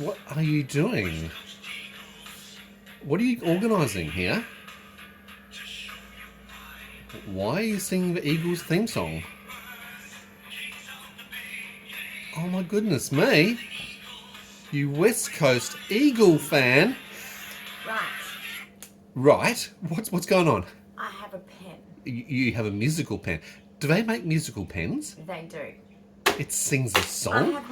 What are you doing? What are you organising here? Why are you singing the Eagles theme song? Oh my goodness me! You West Coast Eagle fan. Right. Right? What's going on? I have a pen. You have a musical pen. Do they make musical pens? They do. It sings a song? I have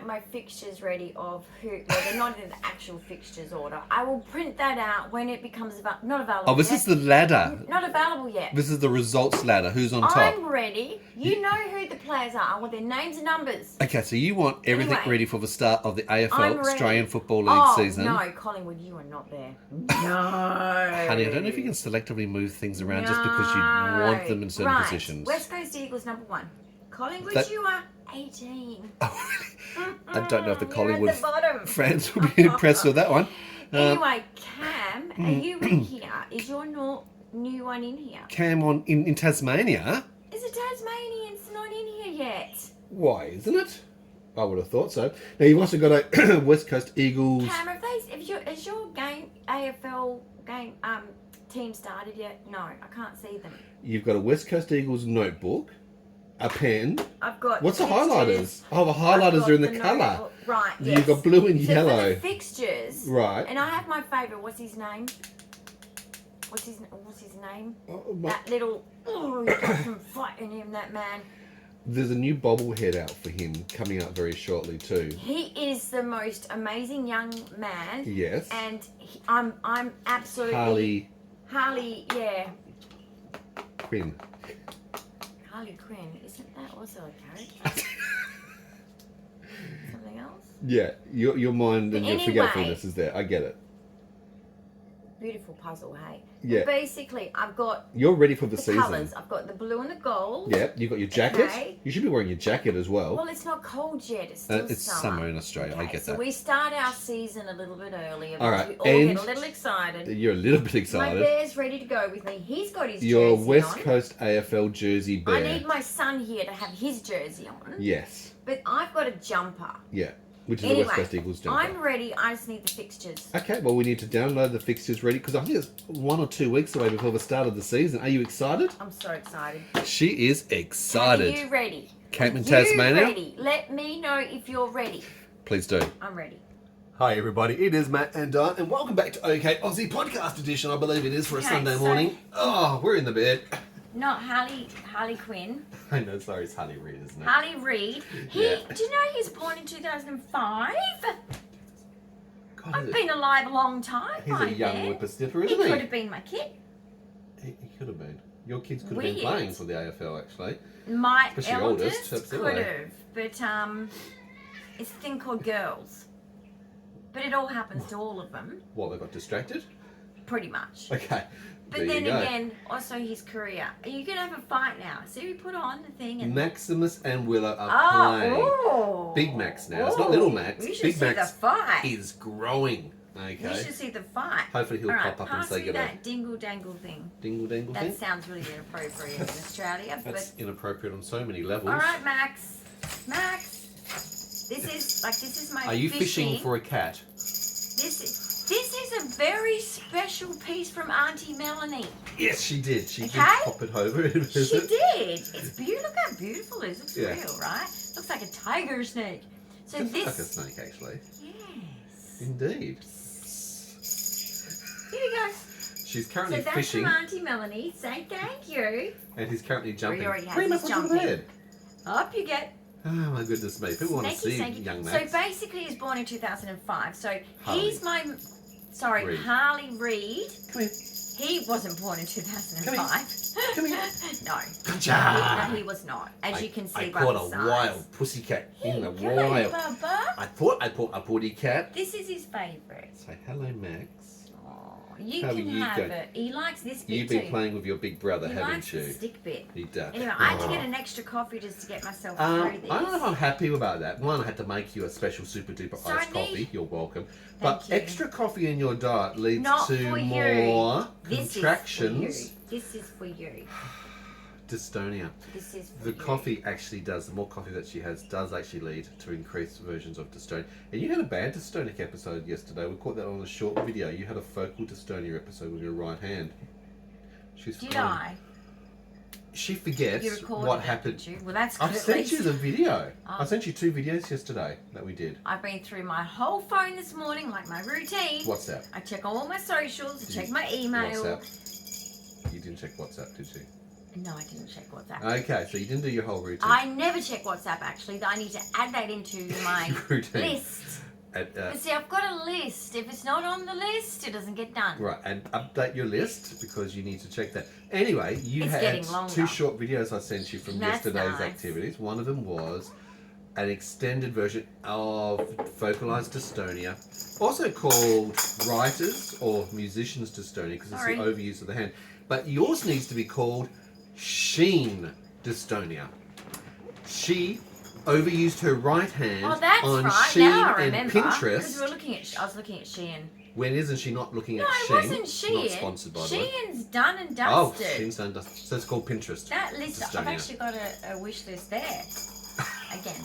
my fixtures ready of who... Well, they're not in the actual fixtures order. I will print that out when it becomes not available Oh, this is the ladder. Not available yet. This is the results ladder. Who's on top? I'm ready. You know who the players are. I want their names and numbers. Okay, so you want everything Anyway, ready for the start of the I'm AFL ready. Australian Football League season. No, Collingwood, you are not there. No. Honey, I don't know if you can selectively move things around just because you want them in certain positions. West Coast Eagles #1. Collingwood, you are 18. Oh, really? I don't know if the You're Collingwood at the bottom. fans will be impressed with that one. Anyway, Cam, are you in here? Is your new one in here? Cam in Tasmania? Is it Tasmanian's not in here yet? Why, isn't it? I would have thought so. Now, you've also got a West Coast Eagles... Cam, is your game, AFL game, team started yet? No, I can't see them. You've got a West Coast Eagles notebook, a pen. I've got What's the fixtures. highlighters? Oh, the highlighters are in the colour. notebook. Right, yes. You've got blue and So yellow. for the fixtures. Right. And I have my favourite. What's his name? What's his name? Oh, That little... Oh, you got some fighting him, that man. There's a new bobblehead out for him coming out very shortly too. He is the most amazing young man. Yes. And I'm absolutely... Harley, yeah. Quinn. Harley Quinn. Isn't that also a character? Something else? Yeah, your mind and But your anyway, forgetfulness is there. I get it. Beautiful puzzle, hey? Yeah. But basically, I've got You're ready for the season. colours. I've got the blue and the gold. Yeah, you've got your jacket. Okay. You should be wearing your jacket as well. Well, it's not cold yet. It's still It's summer in Australia. I get so that. we start our season a little bit earlier. All right, We all and get a little excited. You're a little bit My excited. bear's ready to go with me. He's got his Your jersey West on. Coast AFL jersey bear. I need my son here to have his jersey on. Yes. But I've got a jumper. Yeah. Which is Anyway, the West Coast Eagles jumper. I'm ready. I just need the fixtures. Okay, well, we need to download the fixtures ready because I think it's 1 or 2 weeks away before the start of the season. Are you excited? I'm so excited. She is excited. Are you ready? Came in You Tasmania? ready? Let me know if you're ready. Please do. I'm ready. Hi everybody, it is Matt and Dyan, and welcome back to OK Aussie Podcast Edition, I believe it is, for a Okay, Sunday so- morning. Oh, we're in the bed. Not Harley Quinn. I know, sorry, it's Harley Reid, isn't it? Harley Reid. Yeah. Do you know he was born in 2005? God, I've been alive a long time. he's a by young then. whippersnipper, He isn't could he? have been my kid. He could have been. Your kids could have been Weird. playing for the AFL, actually. My Especially eldest oldest, could absolutely. have, but it's a thing called girls. But it all happens to all of them, What, they got distracted? pretty much. Okay, But there then you go. again, also his career. Are you gonna have a fight now? See, we put on the thing and Maximus and Willow are playing. oh, Big Max now. It's not little Max. We should Big see Max the fight. is growing. We Okay. should see the fight. Hopefully he'll All right, pop up and pass say me good day. that dingle dangle thing. Dingle dangle That thing? sounds really inappropriate in Australia, That's but inappropriate on so many levels. all right, Max. This is my. Are you fishing for a cat? This is a very special piece from Auntie Melanie. Yes, she did. She did Okay. pop it over. She Visit. did. It's beautiful. Look how beautiful it is. Looks Yeah. real, right? Looks like a tiger snake. So Just this. like a snake, actually. Yes. Indeed. Here we go. She's So currently that's fishing, from Auntie Melanie. Say thank you. and he's currently jumping. already has pretty his much onto the jumping. bed. Up you get. Oh my goodness me! People want to see Snaky. young So Max. basically, he's born in 2005. So Harley. he's my. Sorry, Reid. Harley Reid. Come here. He wasn't born in 2005. Come here. No. Gotcha. No, he was not. As you can see I by caught the a size. wild pussycat in the Go, wild. Bubba. I thought I caught a putty cat. This is his favourite. Say hello, Max. Oh, you How can are you have going? it. He likes this bit You've been too. playing with your big brother, He haven't likes the you? stick bit. He does. Anyway, I had to get an extra coffee just to get myself through I this. don't know if I'm happy about that. One, I had to make you a special super duper So I iced need- coffee. You're welcome. But you. extra coffee in your diet leads Not to for more you. This contractions. is for you. This is for you. dystonia. This is for The you. coffee actually does, the more coffee that she has, does actually lead to increased versions of dystonia. And you had a bad dystonic episode yesterday. We caught that on a short video. You had a focal dystonia episode with your right hand. Did I? She forgets You recorded what it, happened. did you? Well, that's good. I've at sent least. you the video. Oh. I sent you 2 videos yesterday that we did. I've been through my whole phone this morning, like my routine. WhatsApp. I check all my socials, I Did check you- my email. WhatsApp. You didn't check WhatsApp, did you? No, I didn't check WhatsApp. Okay, so you didn't do your whole routine. I never check WhatsApp, actually. I need to add that into my Routine. list. But see, I've got a list. If it's not on the list, it doesn't get done. Right, and update your list because you need to check that. Anyway, you It's had getting longer. 2 short videos I sent you from That's yesterday's nice. activities. One of them was an extended version of focalized dystonia, also called writers or musicians dystonia because it's Sorry. the overuse of the hand. But yours needs to be called sheen dystonia. She overused her right hand Oh, that's on right. Sheen Now I and remember. Pinterest. Because we were looking at, I was looking at Shein. When isn't she not looking No, at it Sheen? wasn't Shein. Not sponsored, by the way. Shein's done and Oh, dusted. Sheen's done dusted. So it's called Pinterest. That list, I've Dystonia. actually got a wish list there. Again.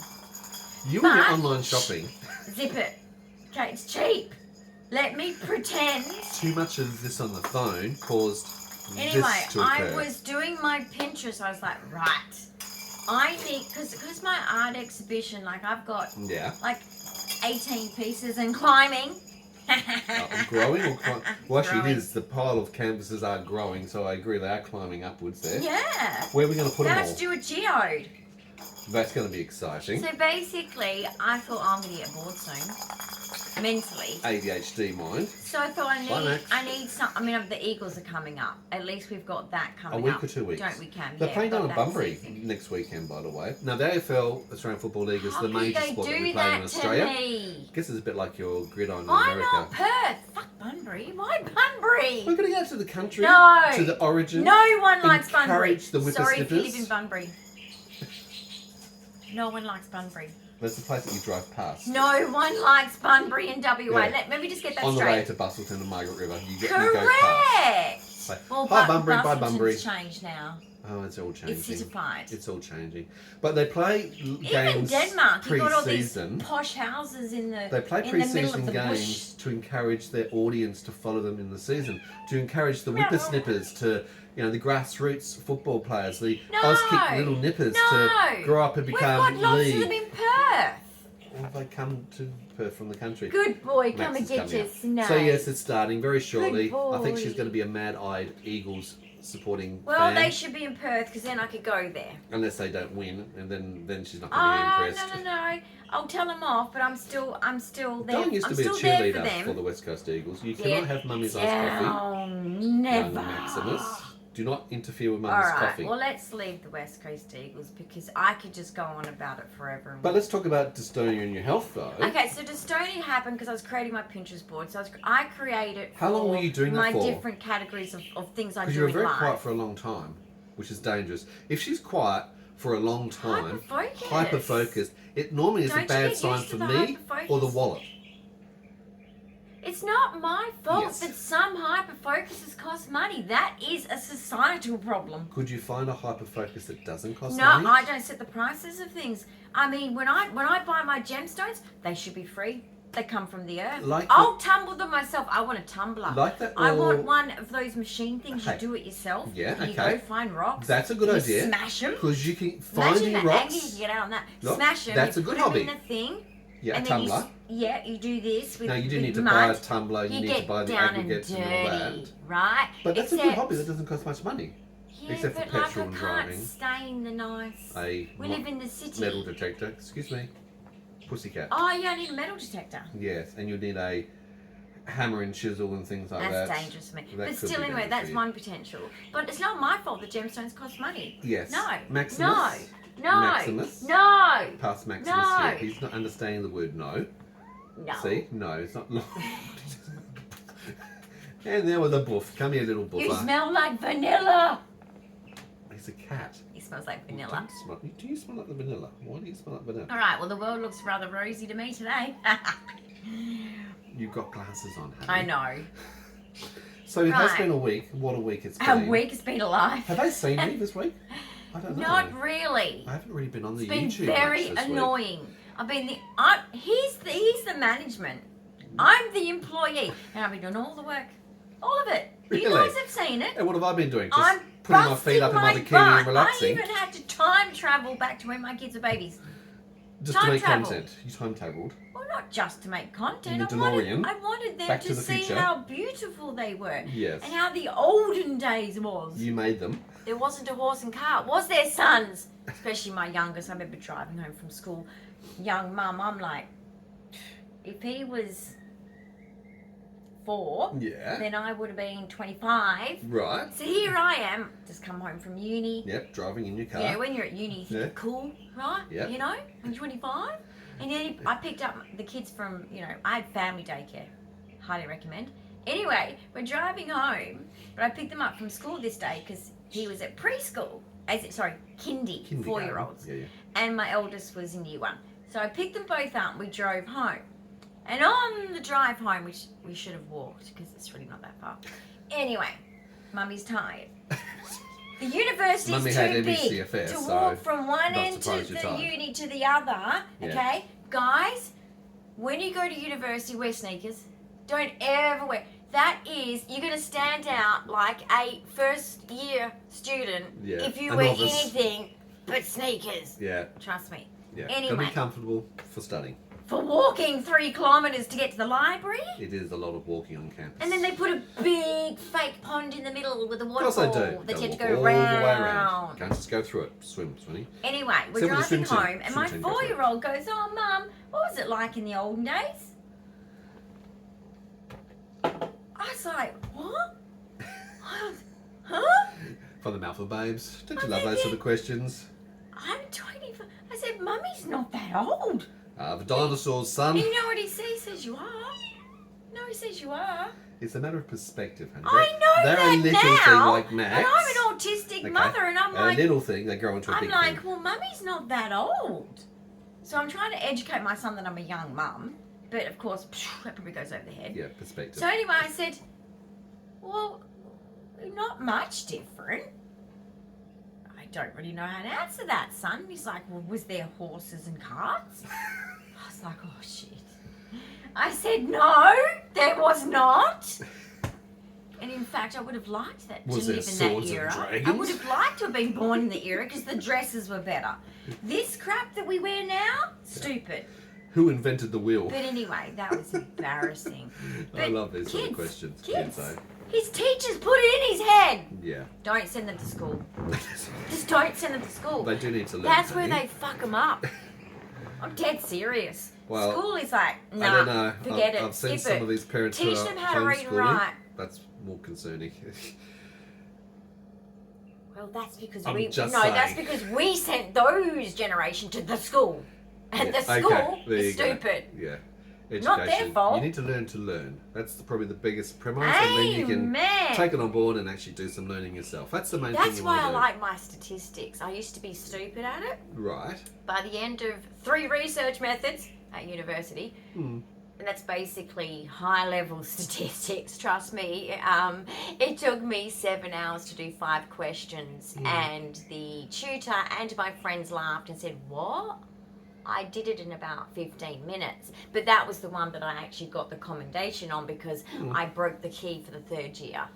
You and your But- online shopping. Zip it. Okay, it's cheap. Let me pretend. Too much of this on the phone caused Anyway, this to I occur. was doing my Pinterest. I was like, right. I need, because my art exhibition, like I've got Yeah. like 18 pieces and climbing. Growing or climbing? Well, actually, Growing. it is. The pile of canvases are growing, so I agree they are climbing upwards there. Yeah. Where are we going to put them Now all? to do a geode. That's going to be exciting. So basically, I thought I'm going to get bored soon. Mentally. ADHD mind. So I thought Bye, Max. I need some. I mean, the Eagles are coming up. At least we've got that coming A week up. or 2 weeks. Don't we, Cam? They're Yeah, playing we've down got at that Bunbury season. next weekend, by the way. Now, the AFL, Australian Football League, is How the could major they sport that do we play in that Australia. to me? I guess it's a bit like your gridiron in Why America. not Perth? Fuck Bunbury. Why Bunbury? We're going to go to the country, No. to the origin. No one likes Bunbury. Encourage the Sorry if you whippersnippers. live in Bunbury. No one likes Bunbury. That's the place that you drive past. No one likes Bunbury in WA. Yeah. Let me just get that On the way straight. to Bustleton and Margaret River, you go past. Correct. Like, Well, hi Bunbury, bye Bustleton's Bunbury. changed now. Oh, it's all changing. It's citified. It's all changing. But they play Even games Denmark, you've got all these pre-season. posh houses in the They play in the middle of pre-season the games bush. to encourage their audience to follow them in the season, to encourage the whippersnippers to, the grassroots football players, the No. Auskick little nippers No. to grow up and We've become got lots league. of them in Perth. Well, they come to Perth from the country. Good boy, Max come and is get coming your up. snake. So yes, it's starting very shortly. Good I think boy. she's going to be a mad-eyed Eagles supporting Well, fan, they should be in Perth because then I could go there. unless they don't win, and then she's not going to be Oh impressed. no! I'll tell them off, but I'm still there. Dawn used I'm to be a still there for cheerleader for them. the West Coast Eagles. You Yeah. cannot have mummy's iced coffee, Oh, never. young Maximus. Do not interfere with All mummy's right. coffee. Well, let's leave the West Coast Eagles because I could just go on about it forever. And But let's talk about dystonia in your health, though. Okay, so dystonia happened because I was creating my Pinterest board. So I created How long were you doing that my for? different categories of things I Because do you were in very life. quiet for a long time, which is dangerous. If she's quiet for a long time, Hyper-focused. hyper-focused, it normally is Don't a you bad get sign used for to the me hyper-focus? or the wallet. It's not my fault Yes. that some hyper-focuses cost money. That is a societal problem. Could you find a hyper-focus that doesn't cost No, money? I don't set the prices of things. I mean, when I buy my gemstones, they should be free. They come from the earth. Like I'll tumble them myself. I want a tumbler. Like that I want all- one of those machine things. Hey. You do it yourself. Yeah, You okay. go find rocks. That's a good you idea. Smash them. Because you can Imagine finding the rocks. anger you can get out on that. Look, Smash them. that's you a good put hobby. them in the thing. Yeah, a and then you tumbler. you do this with Now you do with need to mud. buy a tumbler. You need get to buy the down aggregates and and dirty, all that. right? But that's a good Except- hobby that doesn't cost much money. Yeah, except for but like petrol I and can't driving. stain the nice. A We live in the city. metal detector. Excuse me, pussycat. Oh yeah, I need a metal detector. Yes, and you need a hammer and chisel and things like That's that. dangerous for me. That But could still, be anyway, dangerous that's for you. one potential. But it's not my fault that gemstones cost money. Yes. No. Maximus. No. Maximus. No. Past Maximus No. here. He's not understanding the word no. No. See? No, it's not. And there was a boof. Come here, little You buffer. smell like vanilla. He's a cat. He smells like vanilla. Do you smell like the vanilla? Why do you smell like vanilla? All right. Well, the world looks rather rosy to me today. You've got glasses on, haven't I you? know. So it has Right. been a week. What a week it's A been. week has been alive. Have they seen me this week? I don't know. Not really. I haven't really been on the It's been YouTube very much this annoying. week. I've been he's the management. I'm the employee, and I've been doing all the work, all of it. Really? You guys have seen it. And what have I been doing? Just I'm putting my feet up in my busting bikini butt. and relaxing. I even had to time travel back to when my kids were babies. Just to time make travel. content. You time-tabled. Well, not just to make content. In the I DeLorean, wanted them Back to to the see Future. how beautiful they were. Yes. And how the olden days was. You made them. There wasn't a horse and cart. Was there, sons? Especially my youngest. I remember driving home from school. Young mum, I'm like, if he was 4, Yeah. then I would have been 25. Right. So here I am, just come home from uni. Yep, driving in your car. You know, when you're at uni, you think Yeah. you're cool, right? Yep. You know, when you're 25. And then I picked up the kids from, you know, I had family daycare. Highly recommend. Anyway, we're driving home, but I picked them up from school this day because he was at preschool. Kindy, 4-year-olds. Yeah. And my eldest was in year 1. So I picked them both up and we drove home. And on the drive home, which we should have walked because it's really not that far. Anyway, Mummy's tired. The university's Mummy too had big ME/CFS, to so walk from one not end to surprised you're the tired. uni to the other. Yeah. Okay, guys, when you go to university, wear sneakers. Don't ever wear. That is, you're gonna stand out like a first year student Yeah. if you A wear novice. anything but sneakers. Yeah. Trust me. Yeah. Anyway. Can be comfortable for studying. For walking 3 kilometres to get to the library. It is a lot of walking on campus. And then they put a big fake pond in the middle with a Of course they waterfall do. that you have to walk go all the way round. around. Can't just go through it. Swim, Swinny. Anyway, we're Except for the driving swim team. home, and my Swim team go through it. 4-year-old goes, "Oh, Mum, what was it like in the olden days?" I was like, "What?" Huh? From the mouth of babes. Don't you I'm love those sort thinking- of questions? I'm 25. I said, "Mummy's not that old." The dinosaurs, son. And you know what he says? He says, "You are." No, he says, "You are." It's a matter of perspective, honey. I know They're that a little now. thing like Max. And I'm an autistic Okay. mother, and I'm And like, a little thing, they grow into a I'm big like, thing. well, Mummy's not that old. So I'm trying to educate my son that I'm a young mum. But of course, that probably goes over the head. Yeah, perspective. So anyway, I said, well, not much different. I don't really know how to answer that, son. He's like, well, was there horses and carts? I was like, oh, shit. I said, no, there was not. And in fact, I would have liked that Was to there live in swords that and era. dragons? I would have liked to have been born in the era because the dresses were better. This crap that we wear now, stupid. Who invented the wheel? But anyway, that was embarrassing. I But love these sort of kids, questions. Kids, eh? his teachers put it in his head. Yeah. Don't send them to school. Just don't send them to school. They do need to learn. That's where honey. they fuck them up. I'm dead serious. Well, School is like, nah, I don't know. forget I've it, seen skip some it. of these parents Teach who are them how to read and homeschooling. write. That's more concerning. Well, that's because I'm we just that's saying. because we sent those generation to the school, and Yeah, the school okay, there is you go. stupid. Yeah. Education. Not their fault. You need to learn. That's probably the biggest premise, and then you can Amen. take it on board and actually do some learning yourself. That's the main thing That's you why want I to do. like my statistics. I used to be stupid at it. Right. By the end of 3 research methods at university, Hmm. and that's basically high-level statistics. Trust me. It took me 7 hours to do 5 questions, and the tutor and my friends laughed and said, "What?" I did it in about 15 minutes, but that was the one that I actually got the commendation on because I broke the key for the 3rd year,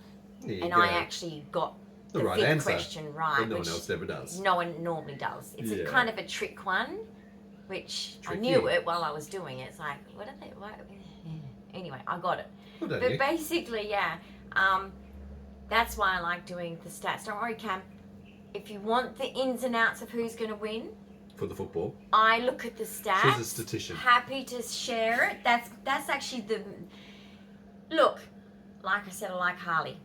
There you and go. I actually got The the right 5th answer. question right, That no one which else ever does. no one normally does. It's a Yeah. kind of a trick one, which Tricky. I knew it while I was doing it. It's like, what are they? What? Anyway, I got it. Well done, But you. basically, yeah, that's why I like doing the stats. Don't worry, Cam. If you want the ins and outs of who's going to win, For the football. I look at the stats. She's a statistician. Happy to share it. That's actually the look. Like I said, I like Harley.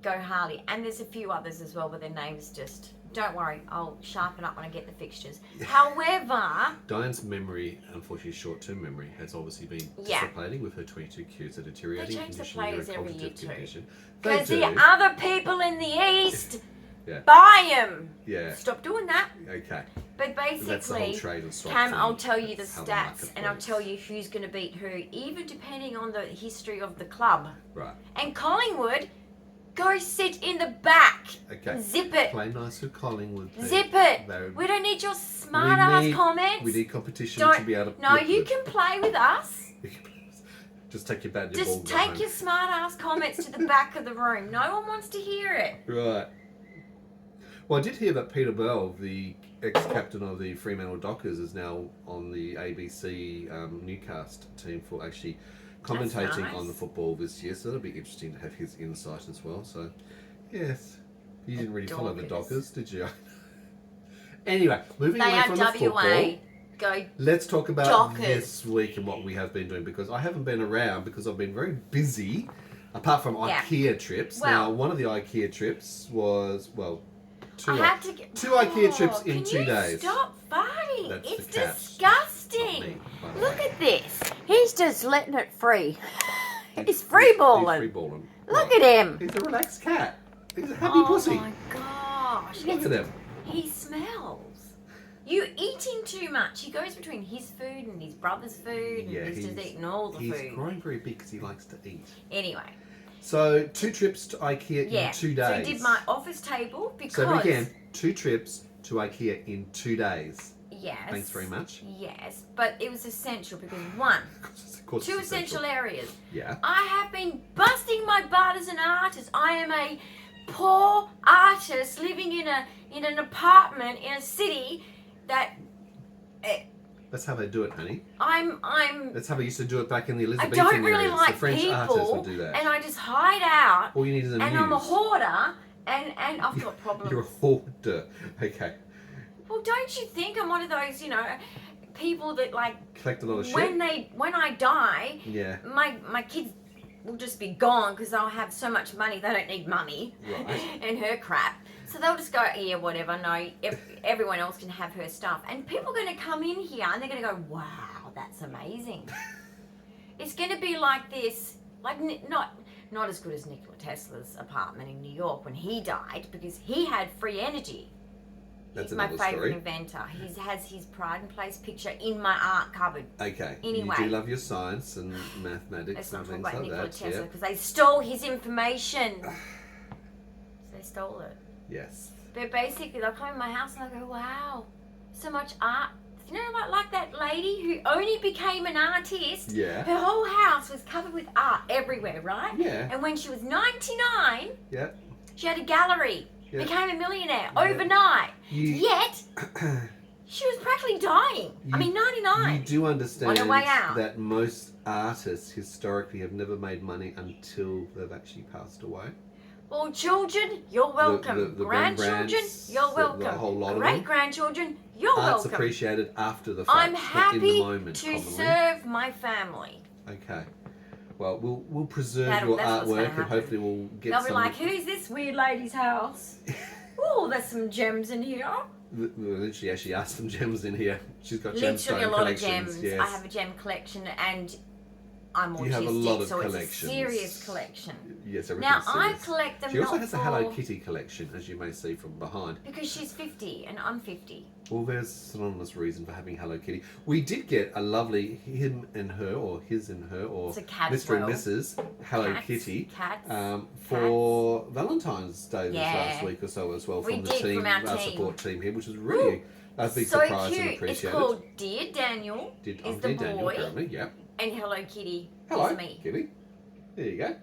Go Harley, and there's a few others as well, but their names just. Don't worry, I'll sharpen up when I get the fixtures. However, Dyan's memory, unfortunately short-term memory, has obviously been Yeah. dissipating with her 22 Qs, a deteriorating They change the condition, players every neurocognitive year too. condition. They because do. the other people in the East Yeah. buy them. Yeah. Stop doing that. Okay. But That's the whole basically, trade and swap Cam, thing. I'll tell you the That's how the stats market and I'll works. tell you who's going to beat who, even depending on the history of the club. Right. And Collingwood Go sit in the back. Okay. Zip it. Play nice with Collingwood. Pete. Zip it. They're- We don't need your smart ass comments. We need competition Don't, to be able to. No, you can play with us. Just take your bat and your ball. Just take your smart ass comments to the back of the room. No one wants to hear it. Right. Well, I did hear that Peter Bell, the ex-captain of the Fremantle Dockers, is now on the ABC Newcast team for actually commentating nice. on the football this year. So it'll be interesting to have his insight as well. So, yes, you didn't really follow the Dockers, did you? Anyway, moving They away are from the WA. football. Go. Let's talk about Dockers. this week and what we have been doing, because I haven't been around because I've been very busy, apart from IKEA trips. Well- Now, one of the IKEA trips was, well, two Two IKEA trips in 2 Can days. you stop farting? That's It's the cat, disgusting. not me, by the Look way. at this. He's just letting it free. He's He's freeballing. freeballing. Look Right. at him. He's a relaxed cat. He's a happy Oh pussy. my gosh. Look at him. He smells. You eating too much. He goes between his food and his brother's food, and Yeah, he's just he's- eating all the He's food. growing very big because he likes to eat. Anyway, So, 2 trips to IKEA yeah. in 2 So days. he did my office table because. So again, 2 trips to IKEA in 2 days. Yes. Thanks very much. Yes, but it was essential because one, Of course two it's essential areas. Yeah. I have been busting my butt as an artist. I am a poor artist living in an apartment in a city that That's how they do it, honey. I'm That's how they used to do it back in the I Elizabethan don't really eras. like The French artists people, would do that. and I just hide out, All you need is a and I'm a hoarder, and I've got problems. You're a hoarder. Okay. Well, don't you think I'm one of those, people that like Collect a lot of shit. when I die, Yeah. my kids will just be gone because they'll have so much money they don't need money Right. and her crap. So they'll just go, yeah, whatever. No, everyone else can have her stuff. And people are going to come in here and they're going to go, wow, that's amazing. It's going to be like this, like not as good as Nikola Tesla's apartment in New York when he died because he had free energy. That's He's my another favourite story. inventor. He has his Pride and Place picture in my art cupboard. Okay. Anyway. You do love your science and mathematics Let's and not talk things about like Nikola that. Tesla Yeah. because they stole his information. They stole it. Yes. But basically, they'll come in my house and they'll go, wow, so much art. You know, like that lady who only became an artist. Yeah. Her whole house was covered with art everywhere, right? Yeah. And when she was 99, Yeah. she had a gallery. Yeah. Became a millionaire Yeah. overnight. You- Yet, she was practically dying. I mean, 99. You do understand On her way out. that most artists historically have never made money until they've actually passed away. Well, children, you're welcome. the Grandchildren, Rembrandts, you're the welcome. whole lot of them. Great-grandchildren, you're Art's welcome. appreciated after the fact, I'm not in the happy moment, to commonly. serve my family. Okay. Well, we'll preserve That's your what's gonna artwork and happen. hopefully we'll get They'll some. be like, who's this weird lady's house? Oh, there's some gems in here. She actually has some gems in here. She's got Literally gemstone a lot of collections. gems. Yes. I have a gem collection and I'm autistic, You have a lot of so it's a collections. serious collection. Yes, everything's Now, I serious. collect them She also not has a for... Hello Kitty collection, as you may see from behind. Because she's 50 and I'm 50. Well, there's synonymous reason for having Hello Kitty. We did get a lovely him and her, or his and her, or It's a cat as Mr. well. and Mrs. Hello Cats, Kitty Cats. for Valentine's Day this Yeah. last week or so as well We from the did, team, from our team. support team here, which was really a big So surprise cute. and It's appreciated. called Dear Daniel Did is the Dear Daniel, boy apparently, yeah. and Hello Kitty Hello, is me. Kitty. There you go.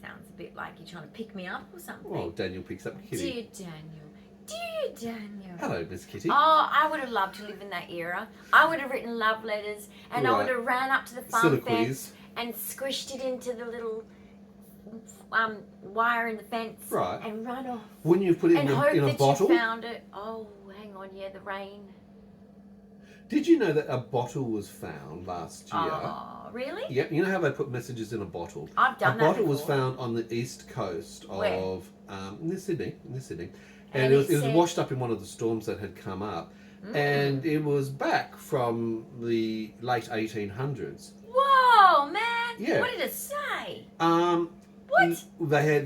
Sounds a bit like you're trying to pick me up or something. Well, Daniel picks up Kitty. Dear Daniel. Dear Daniel. Hello, Miss Kitty. Oh, I would have loved to live in that era. I would have written love letters and I Right. would have ran up to the farm Soliloquies. fence and squished it into the little wire in the fence Right. and run off. Wouldn't you put it And in hope a that bottle? you found it. Oh, hang on, yeah, the rain. Did you know that a bottle was found last year? Oh, really? Yep, you know how they put messages in a bottle? I've done a that bottle was before. found on the east coast Where? of near Sydney, And and it was it said- washed up in one of the storms that had come up, and it was back from the late 1800s. Whoa, man! Yeah. What did it say? What?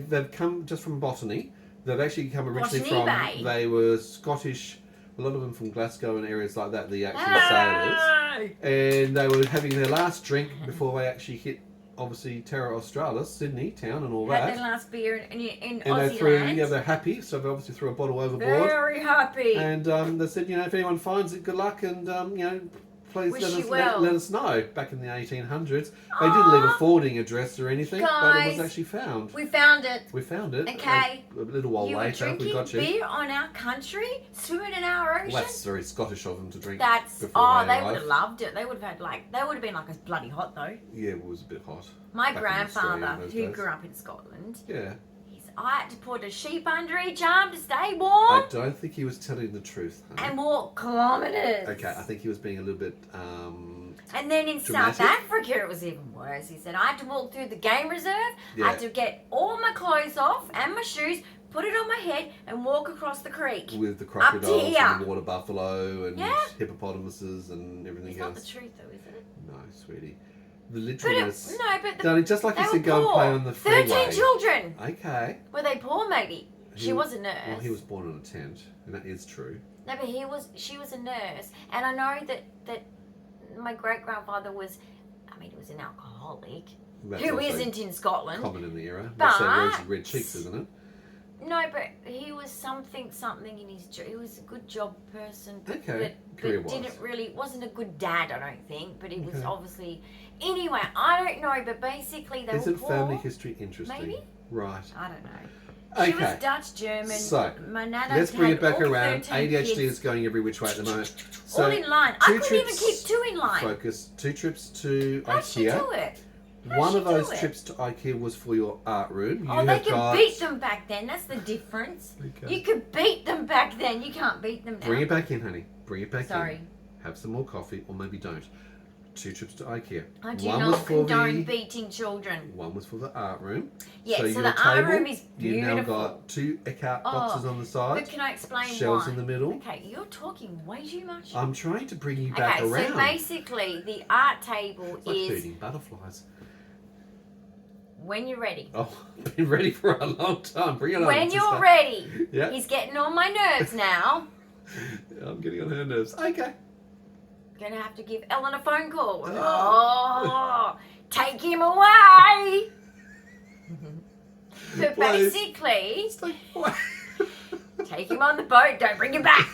They've come just from Botany. They've actually come originally Botany from. Bay. They were Scottish. A lot of them from Glasgow and areas like that. The actual sailors. Hey! And they were having their last drink before they actually hit obviously Terra Australis, Sydney town, and all Had that. their last beer in And Aussie they threw, land. yeah, they're happy, so they obviously threw a bottle overboard. Very happy. And they said, if anyone finds it, good luck, and please Wish let you us well. let us know. Back in the 1800s, they didn't leave a forwarding address or anything, but it was Guys, actually found. We found it. We found it. Okay. A little while You were later, we drinking got you. beer on our country, swimming in our ocean. Well, that's very Scottish of them to drink. That's before they arrived. would have loved it. They would have had they would have been like a bloody hot though. Yeah, it was a bit hot. My back in Australia grandfather, in those who days. grew up in Scotland, Yeah. I had to put a sheep under each arm to stay I warm don't think he was telling the truth, honey. and walk kilometres. Okay, I think he was being a little bit. And then in Dramatic. South Africa, it was even worse. He said, I had to walk through the game reserve, Yeah. I had to get all my clothes off and my shoes, put it on my head, and walk across the creek. With the crocodiles here. and the water buffalo and Yeah. hippopotamuses and everything It's not else. the truth, though, is it? No, sweetie. The But literalness. but Darling, just like they you were said, go and poor. play on the freeway. 13 children. Okay. Were they poor, maybe? She was a nurse. Well, he was born in a tent, and that is true. No, but she was a nurse, and I know that my great grandfather was, he was an alcoholic, That's who also isn't in Scotland. common in the era. But- That's rosy red cheeks, isn't it? No, but he was something in his job. He was a good job person, Okay, but career-wise. wasn't a good dad, I don't think. But he was Okay. obviously. Anyway, I don't know, but basically they Isn't were poor. family history interesting? Maybe? Right. I don't know. She was Okay. Dutch, German. So, my nana let's bring had it back all around. 13 ADHD kids. is going every which way at the moment. So, all in line. I two couldn't even trips- keep two in line. Focus. 2 trips to How'd she IKEA. do it? How'd One she of those do it? trips to IKEA was for your art room. Oh, they could beat them back then. That's the difference. Okay. You could beat them back then. You can't beat them now. Bring it back in, honey. Bring it back Sorry. in. Have some more coffee, or maybe don't. 2 trips to IKEA. I do One not was for condone the beating children. one was for the art room. Yeah, so your the art table, room is You've now beautiful. got 2 ecart Oh, boxes on the side. But can I explain Shelves why? in the middle. Okay, you're talking way too much. I'm trying to bring you back Okay, around. so basically the art table It's like is feeding butterflies. when you're ready. Oh, I've been ready for a long time. Bring it on. When you're sister. ready. Yeah. He's getting on my nerves now. I'm getting on her nerves. Okay. Gonna have to give Ellen a phone call. Oh. Oh, take him away. But Please. basically, It's like, what? take him on the boat. Don't bring him back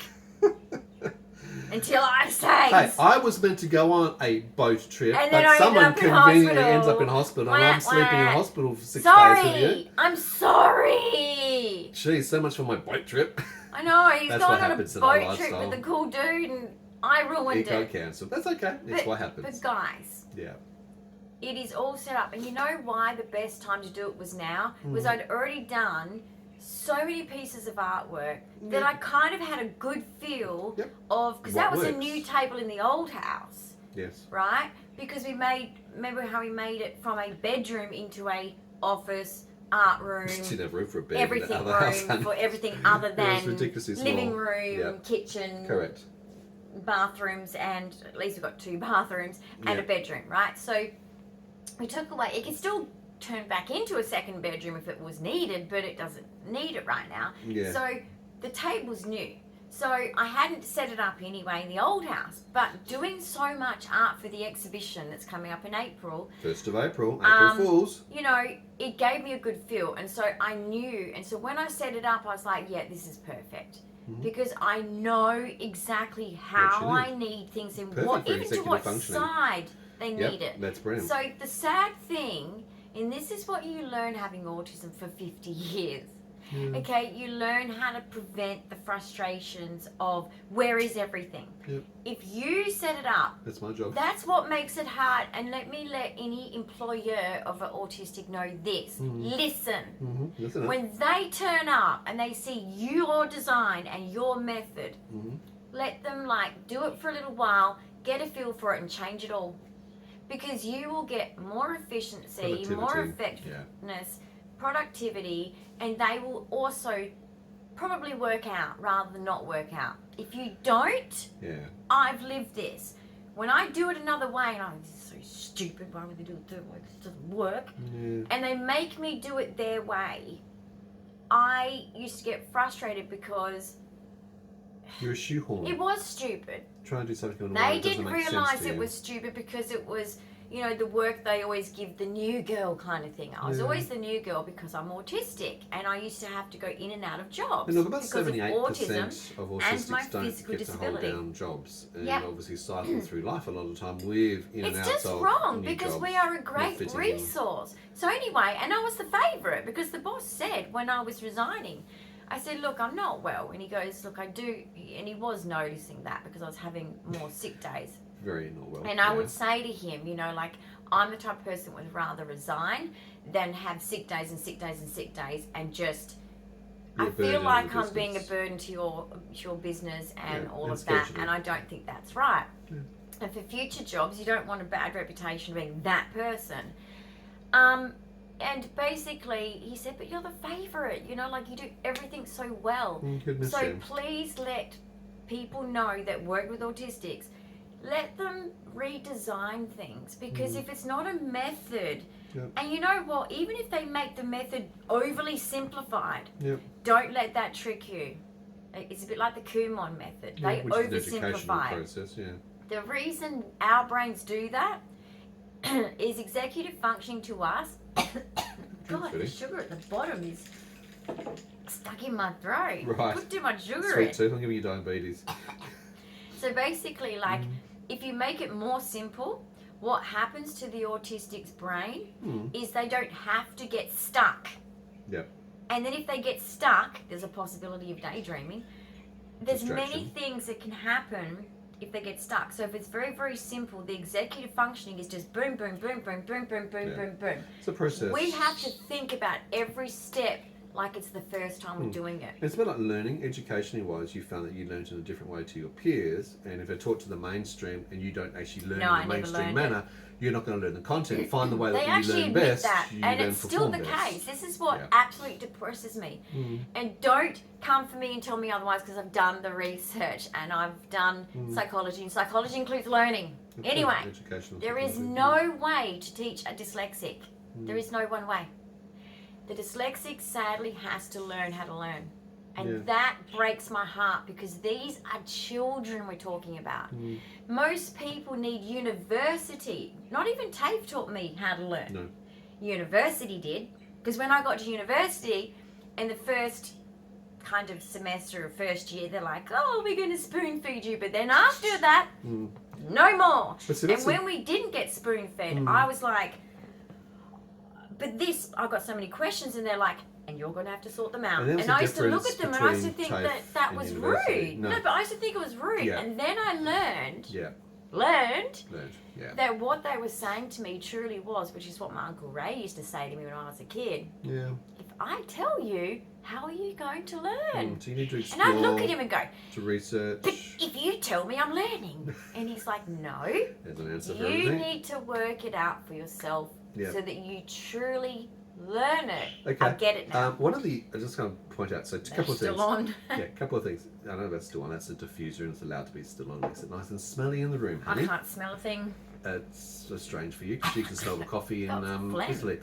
until I say. Hey, I was meant to go on a boat trip, And then but I ended someone up in conveniently hospital. ends up in hospital, and Wah, I'm sleeping in wah. hospital for 6 days with Sorry, you. I'm sorry. Geez, so much for my boat trip. I know he's That's gone what on a happens in our boat trip lifestyle. with a cool dude, and I ruined Eco it. cancelled. That's okay. It's what happens. But guys, Yeah. it is all set up, and you know why the best time to do it was now? Was I'd already done so many pieces of artwork that I kind of had a good feel Yep. of, because What that was a works. new table in the old house, Yes. right? Because remember how we made it from a bedroom into a office, art room, Didn't have room for a bed everything in the other house. room for everything other It was than ridiculously small. living room, Yeah. kitchen, Correct. bathrooms, and at least we've got 2 bathrooms and Yeah. a bedroom, right? So we took away, it can still turn back into a second bedroom if it was needed, but it doesn't need it right now. Yeah. So the table's new. So I hadn't set it up anyway in the old house, but doing so much art for the exhibition that's coming up in April, 1st of April, April Fools. you know, it gave me a good feel. And so I knew, and so when I set it up, I was like, yeah, this is perfect. Because I know exactly how What I need things and Perfect what, for even to executive what functioning. side they Yep, need it. that's brilliant. So the sad thing, and this is what you learn having autism for 50 years. Okay, you learn how to prevent the frustrations of where is everything. Yep. If you set it up, That's my job. that's what makes it hard. And let me let any employer of an autistic know this. Listen. Listen up. When they turn up and they see your design and your method, let them do it for a little while, get a feel for it, and change it all. Because you will get more efficiency, more Productivity, effectiveness, productivity, and they will also probably work out rather than not work out. If you don't, I've lived this. When I do it another way, and I'm this is so stupid, why would they do it their way? 'Cause it doesn't work. And they make me do it their way. I used to get frustrated because You're a shoehorn. it was stupid. Trying to do something on They didn't realise it was stupid because it was, you know, the work they always give the new girl kind of thing. I was Yeah. always the new girl because I'm autistic, and I used to have to go in and out of jobs And look, about because of 78% autism of and autistics my don't physical get disability. to hold down jobs, and Yep. obviously cycle through life a lot of the time with in and It's outs just of wrong new because jobs, we are a not great fitting in. resource. So anyway, and I was the favourite because the boss said when I was resigning, I said, look, I'm not well. And he goes, look, I do. And he was noticing that because I was having more sick days. Very not well. And I would say to him, you know, like, I'm the type of person that would rather resign than have sick days and sick days and sick days and just... Be a I burden feel on like the I'm being a business. burden to your business and Yeah, all and of that, scheduling. and I don't think that's right. Yeah. And for future jobs, you don't want a bad reputation being that person. And basically, he said, but you're the favourite, you know, like you do everything so well. Goodness So him. please let people know that work with autistics, let them redesign things, because if it's not a method, Yep. and you know what, even if they make the method overly simplified, Yep. don't let that trick you. It's a bit like the Kumon method. Yeah, They which is an educational oversimplify. process, yeah. The reason our brains do that is executive functioning to us. God, the Really? sugar at the bottom is stuck in my throat. Right. Put too much sugar Sweet in. tooth, I'm giving you diabetes. So basically, like, if you make it more simple, what happens to the autistic's brain is they don't have to get stuck. Yep. And then if they get stuck, there's a possibility of daydreaming. There's many Distraction. things that can happen if they get stuck. So if it's very, very simple, the executive functioning is just boom, boom, boom, boom, boom, boom, boom, Yeah. boom, boom. It's a process. We have to think about every step like it's the first time we're doing it. It's a bit like learning. Educationally wise, you found that you learned in a different way to your peers, and if they're taught to the mainstream and you don't actually learn No, I in a never mainstream learned manner, you're not going to learn the content. Find the way They that you actually learn admit best. that, You and then it's still the perform best. case. This is what Yeah. absolutely depresses me. And don't come for me and tell me otherwise, because I've done the research and I've done psychology, and psychology includes learning. Okay, Anyway, educational there is psychology. no way to teach a dyslexic. There is no one way. The dyslexic sadly has to learn how to learn. And Yeah. that breaks my heart, because these are children we're talking about. Most people need university. Not even TAFE taught me how to learn. No. University did. Because when I got to university, in the first kind of semester or first year, they're like, oh, we're going to spoon feed you. But then after that, no more. But see, And that's when we didn't get spoon fed, I was like, but this, I got so many questions, and they're like, and you're going to have to sort them out. And there's And a I used to look difference at them and I used to between think TAFE that and was university. rude. No. No, but I used to think it was rude. Yeah. And then I learned Yeah. learned Yeah. that what they were saying to me truly was, which is what my Uncle Ray used to say to me when I was a kid, Yeah. if I tell you, how are you going to learn? So you need to And explore, I'd look at him and go, to research. but if you tell me, I'm learning. And he's like, no, There's an answer for you everything. need to work it out for yourself Yeah. so that you truly learn it. Okay. I get it now. One of the, I'm just going to point out, so a couple of Still things. on. Yeah, a couple of things. I know that's still on. That's a diffuser, and it's allowed to be still on. Makes it nice and smelly in the room, I honey. can't smell a thing. It's so strange for you because you can smell the coffee in That's phlegm. Italy.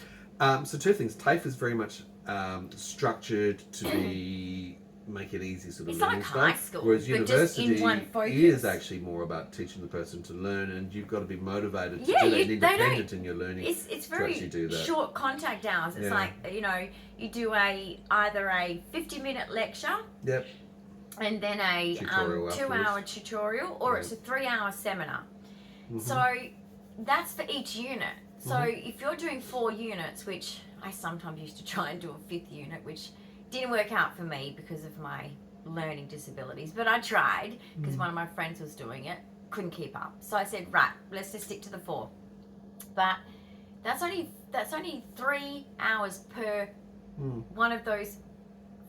So two things. TAFE is very much structured to be make it easy sort of It's learning like stuff. high school, Whereas but just in university one focus. is actually more about teaching the person to learn, and you've got to be motivated to Yeah, do that, you- and they don't- independent in your learning. It's to very actually do that. short contact hours. It's Yeah. like, you know, you do either a 50-minute lecture Yep. and then a Tutorial 2-hour afterwards. tutorial, or Yeah. it's a 3-hour seminar. Mm-hmm. So that's for each unit. So if you're doing 4 units, which I sometimes used to try and do a 5th unit, which didn't work out for me because of my learning disabilities, but I tried because one of my friends was doing it, couldn't keep up. So I said, right, let's just stick to the 4. But that's only 3 hours per one of those.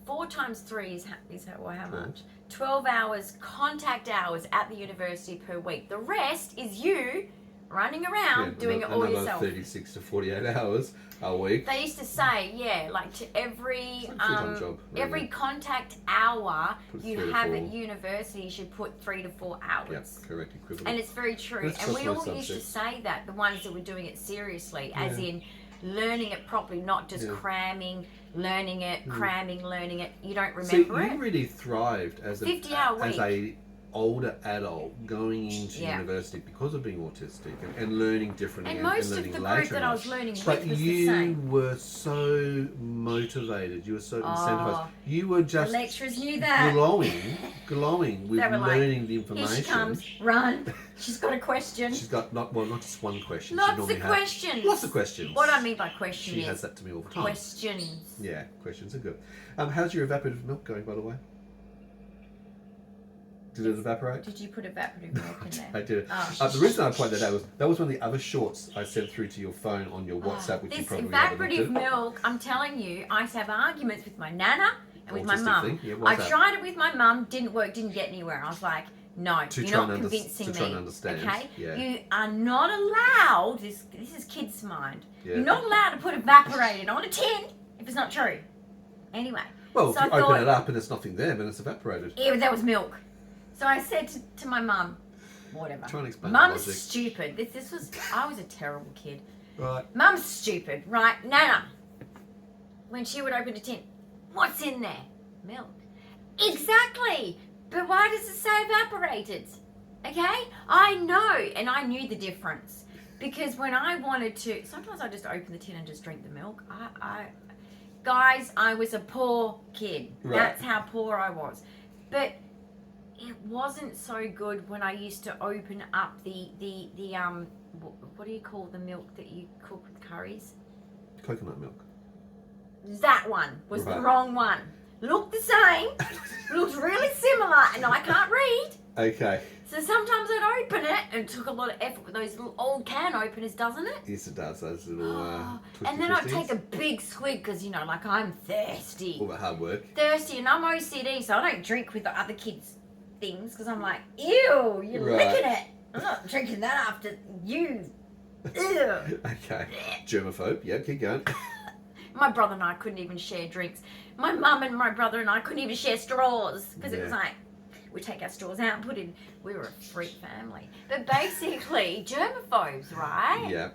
4 times 3 is how much? 12 hours contact hours at the university per week. The rest is you running around doing it all another yourself. 36 to 48 hours a week. They used to say, yeah, like to every It's like a full-time job, really. every contact hour Put you 3 to have 4. at university, you should put 3 to 4 hours. Yep, correct equivalent. And it's very true. That's And we across all most used to subjects. say that, the ones that were doing it seriously, as Yeah. in learning it properly, not just Yeah. cramming, learning it, cramming, learning it. You don't See, remember you it. really thrived as 50-hour as week. a older adult going into Yeah. university because of being autistic and learning differently And most learning of the later group that in I life. was learning with But was the you same. were so motivated. You were so incentivized. Oh, You were the just lecturers knew that. glowing with They were like, learning the Here information. she comes, run. She's got a question. She's got not just one question. She Lots normally of has questions. Lots of questions. What I mean by question She is has that to me all the time. questions. Yeah, questions are good. How's your evaporative milk going, by the way? Did it evaporate? Did you put evaporative milk in there? I did. Oh. The reason I pointed that out was that was one of the other shorts I sent through to your phone on your WhatsApp, which you This probably haven't looked evaporative at. milk, I'm telling you, I used to have arguments with my nana and with my Autistic mum. thing? Yeah, what's I that? tried it with my mum, didn't work, didn't get anywhere. I was like, no, To you're try not and convincing to me. try and understand, Okay? yeah. You are not allowed, this is kids' mind. Yeah. You're not allowed to put evaporated on a tin if it's not true. Anyway. Well, so if you I open thought, it up and there's nothing there, then it's evaporated. yeah, there was milk. So I said to my mum, whatever. Try and explain the Mum's logic. stupid. I was a terrible kid. Right. Mum's stupid, right? Nana, when she would open a tin, what's in there? Milk. Exactly. But why does it say evaporated? Okay? I know, and I knew the difference. Because when I wanted to, sometimes I just open the tin and just drink the milk. Guys, I was a poor kid. Right. That's how poor I was. But it wasn't so good when I used to open up the what do you call the milk that you cook with curries? Coconut milk. That one was the Right. wrong one. Looked the same, looked really similar, and I can't read. Okay. So sometimes I'd open it, and it took a lot of effort with those little old can openers, doesn't it? Yes, it does. Those little And then I'd take a big swig because, you know, like I'm thirsty. all the hard work. Thirsty, and I'm OCD, so I don't drink with the other kids' things because I'm like, ew, you're Right. licking it. I'm not drinking that after you. Ew. Okay. Germaphobe. Yeah, keep going. My brother and I couldn't even share drinks. My mum and my brother and I couldn't even share straws because it was Yeah. like, we take our straws out and put in. We were a freak family. But basically, germaphobes, right? Yeah.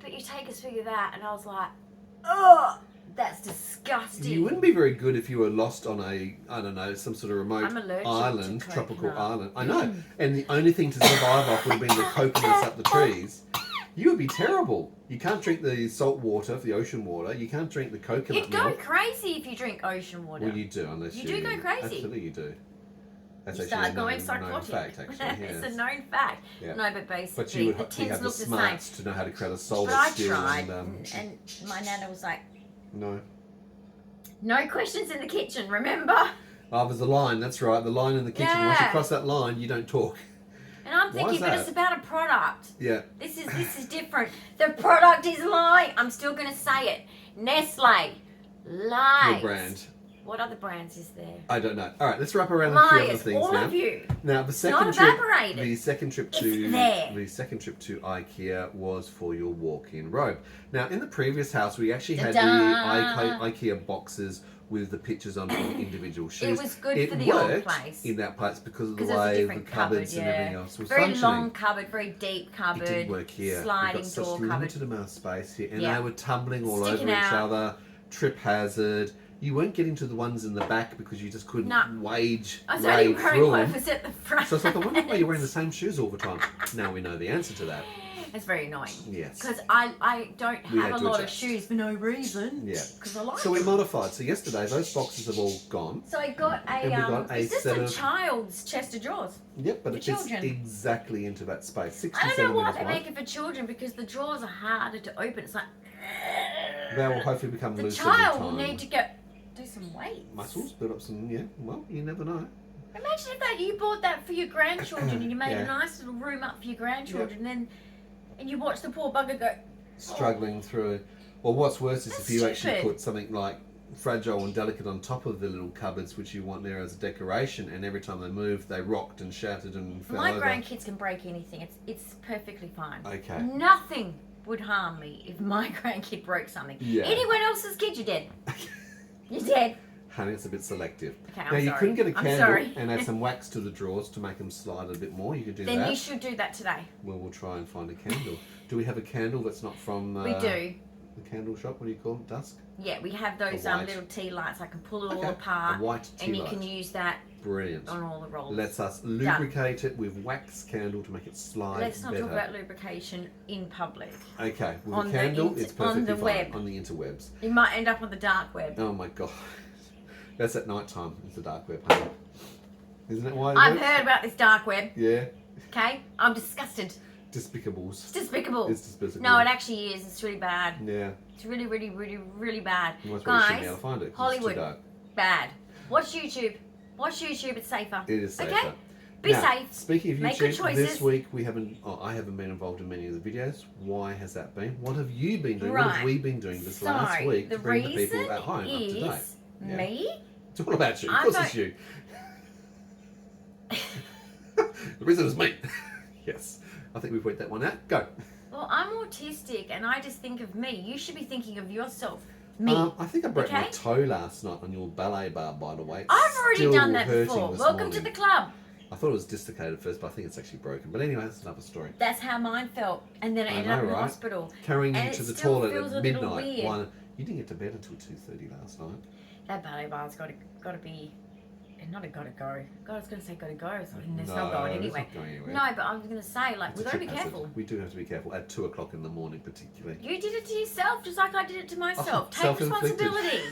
But you take a swig of that, and I was like, oh, that's disgusting. You wouldn't be very good if you were lost on I don't know, some sort of remote I'm allergic to island, tropical coconut. island. I know. And the only thing to survive off would have been the coconuts up the trees. You would be terrible. You can't drink the salt water, the ocean water. You can't drink the coconut You'd go milk. crazy if you drink ocean water. Well, you do, unless You do go crazy. Absolutely, you do. That's You actually start a going known psychotic. fact, actually. It's Yes. a known fact. Yeah. No, but basically, But you would the you tins have the look the same. smarts to know how to create a solid But I still. tried, And, and my nana was like, no. no questions in the kitchen, remember? Oh, there's a line. That's right. The line in the kitchen. Once you Yeah. cross that line, you don't talk. And I'm Why thinking, is but that? it's about a product. Yeah. This is different. The product is lying. I'm still going to say it. Nestle lies. Your brand. What other brands is there? I don't know. All right, let's wrap around a few other Liars, things all now. of you. Now the not second trip, evaporated. the second trip It's to there. the second trip to IKEA was for your walk-in robe. Now in the previous house, we actually had the Ta-da. IKEA boxes with the pictures on the individual shoes. It was good It for the old worked place. in that place because of the Because it was a way the different cupboard, cupboards and everything else was Very functioning. long cupboard, very deep cupboard. It didn't work here. Sliding We've got such door cupboard. limited amount of space here, and Yeah. they were tumbling all Sticking over each out. other. Trip hazard. You weren't getting to the ones in the back because you just couldn't No. wade I was only through wearing them. what was at the front. So it's like, I wonder why you're wearing the same shoes all the time. Now we know the answer to that. It's very annoying. Yes. Because I don't We have had a to lot of adjust. shoes for no reason. Yeah. Because I like So we them. modified. So yesterday, those boxes have all gone. So I got And we got a it's just set a of- child's chest of drawers. Yep, but For it fits children. exactly into that space. I 67 don't know why meters they wide. make it for children because the drawers are harder to open. It's like They will hopefully become the loose child every will time. need to go do some weights. Muscles, build up some, yeah. Well, you never know. Imagine if that you bought that for your grandchildren and you made Yeah. a nice little room up for your grandchildren, and you watch the poor bugger go. Struggling through it. Well, what's worse is That's if you actually stupid. put something like fragile and delicate on top of the little cupboards, which you want there as a decoration, and every time they moved, they rocked and shattered and fell My over. grandkids can break anything. It's perfectly fine. Okay. Nothing would harm me if my grandkid broke something. Yeah. Anyone else's kid, you're dead. You're dead. Honey, it's a bit selective. Okay, now, I'm you sorry. couldn't get a I'm candle sorry. and add some wax to the drawers to make them slide a bit more. You could do Then that. you should do that today. Well, we'll try and find a candle. Do we have a candle that's not from... We do. The candle shop, what do you call them? Dusk? Yeah, we have those white. little tea lights. I can pull it all Okay. apart. A white tea and you light. can use that Brilliant. on all the rolls. Let's us lubricate it with wax candle to make it slide Let's not better. talk about lubrication in public. Okay, with On a the candle, it's perfectly on the fine. web. On the interwebs. You might end up on the dark web. Oh my god. That's at night time. It's the dark web, honey. Isn't it why it I've works? heard about this dark web. Yeah. Okay? I'm disgusted. Despicables. It's despicable. It's despicable. No, it actually is. It's really bad. Yeah. It's really, really, really, really bad. And that's why you shouldn't be Guys, able to find it. 'Cause Hollywood, It's too dark. bad. Watch YouTube. Watch YouTube. It's safer. It is safer. Okay? Be Now, safe. Speaking of Make good YouTube, choices. this week I haven't been involved in many of the videos. Why has that been? What have you been doing? What have Right. we been doing this So, last week the to bring the people reason at home up to date? is Yeah. me. It's all about you. Of I course don't- it's you. The reason is me. Yes. I think we've worked that one out. Go. Well, I'm autistic, and I just think of me. You should be thinking of yourself. Me. I think I broke my Okay? toe last night on your ballet bar, by the way. It's I've already still done that hurting before. this Welcome to morning. the club. I thought it was dislocated first, but I think it's actually broken. But anyway, that's another story. That's how mine felt, and then I ended up in right? hospital. Carrying And you to it the still toilet feels at a little midnight. weird. One, you didn't get to bed until 2:30 last night. That ballet bar's got to be, not a got to go. God, I was going to say got to go. It's No, not going it's anyway. not going anywhere. No, but I was going to say, like, It's we've a got to be trip hazard. careful. We do have to be careful at 2 o'clock in the morning, particularly. You did it to yourself, just like I did it to myself. Take self-inflicted. responsibility.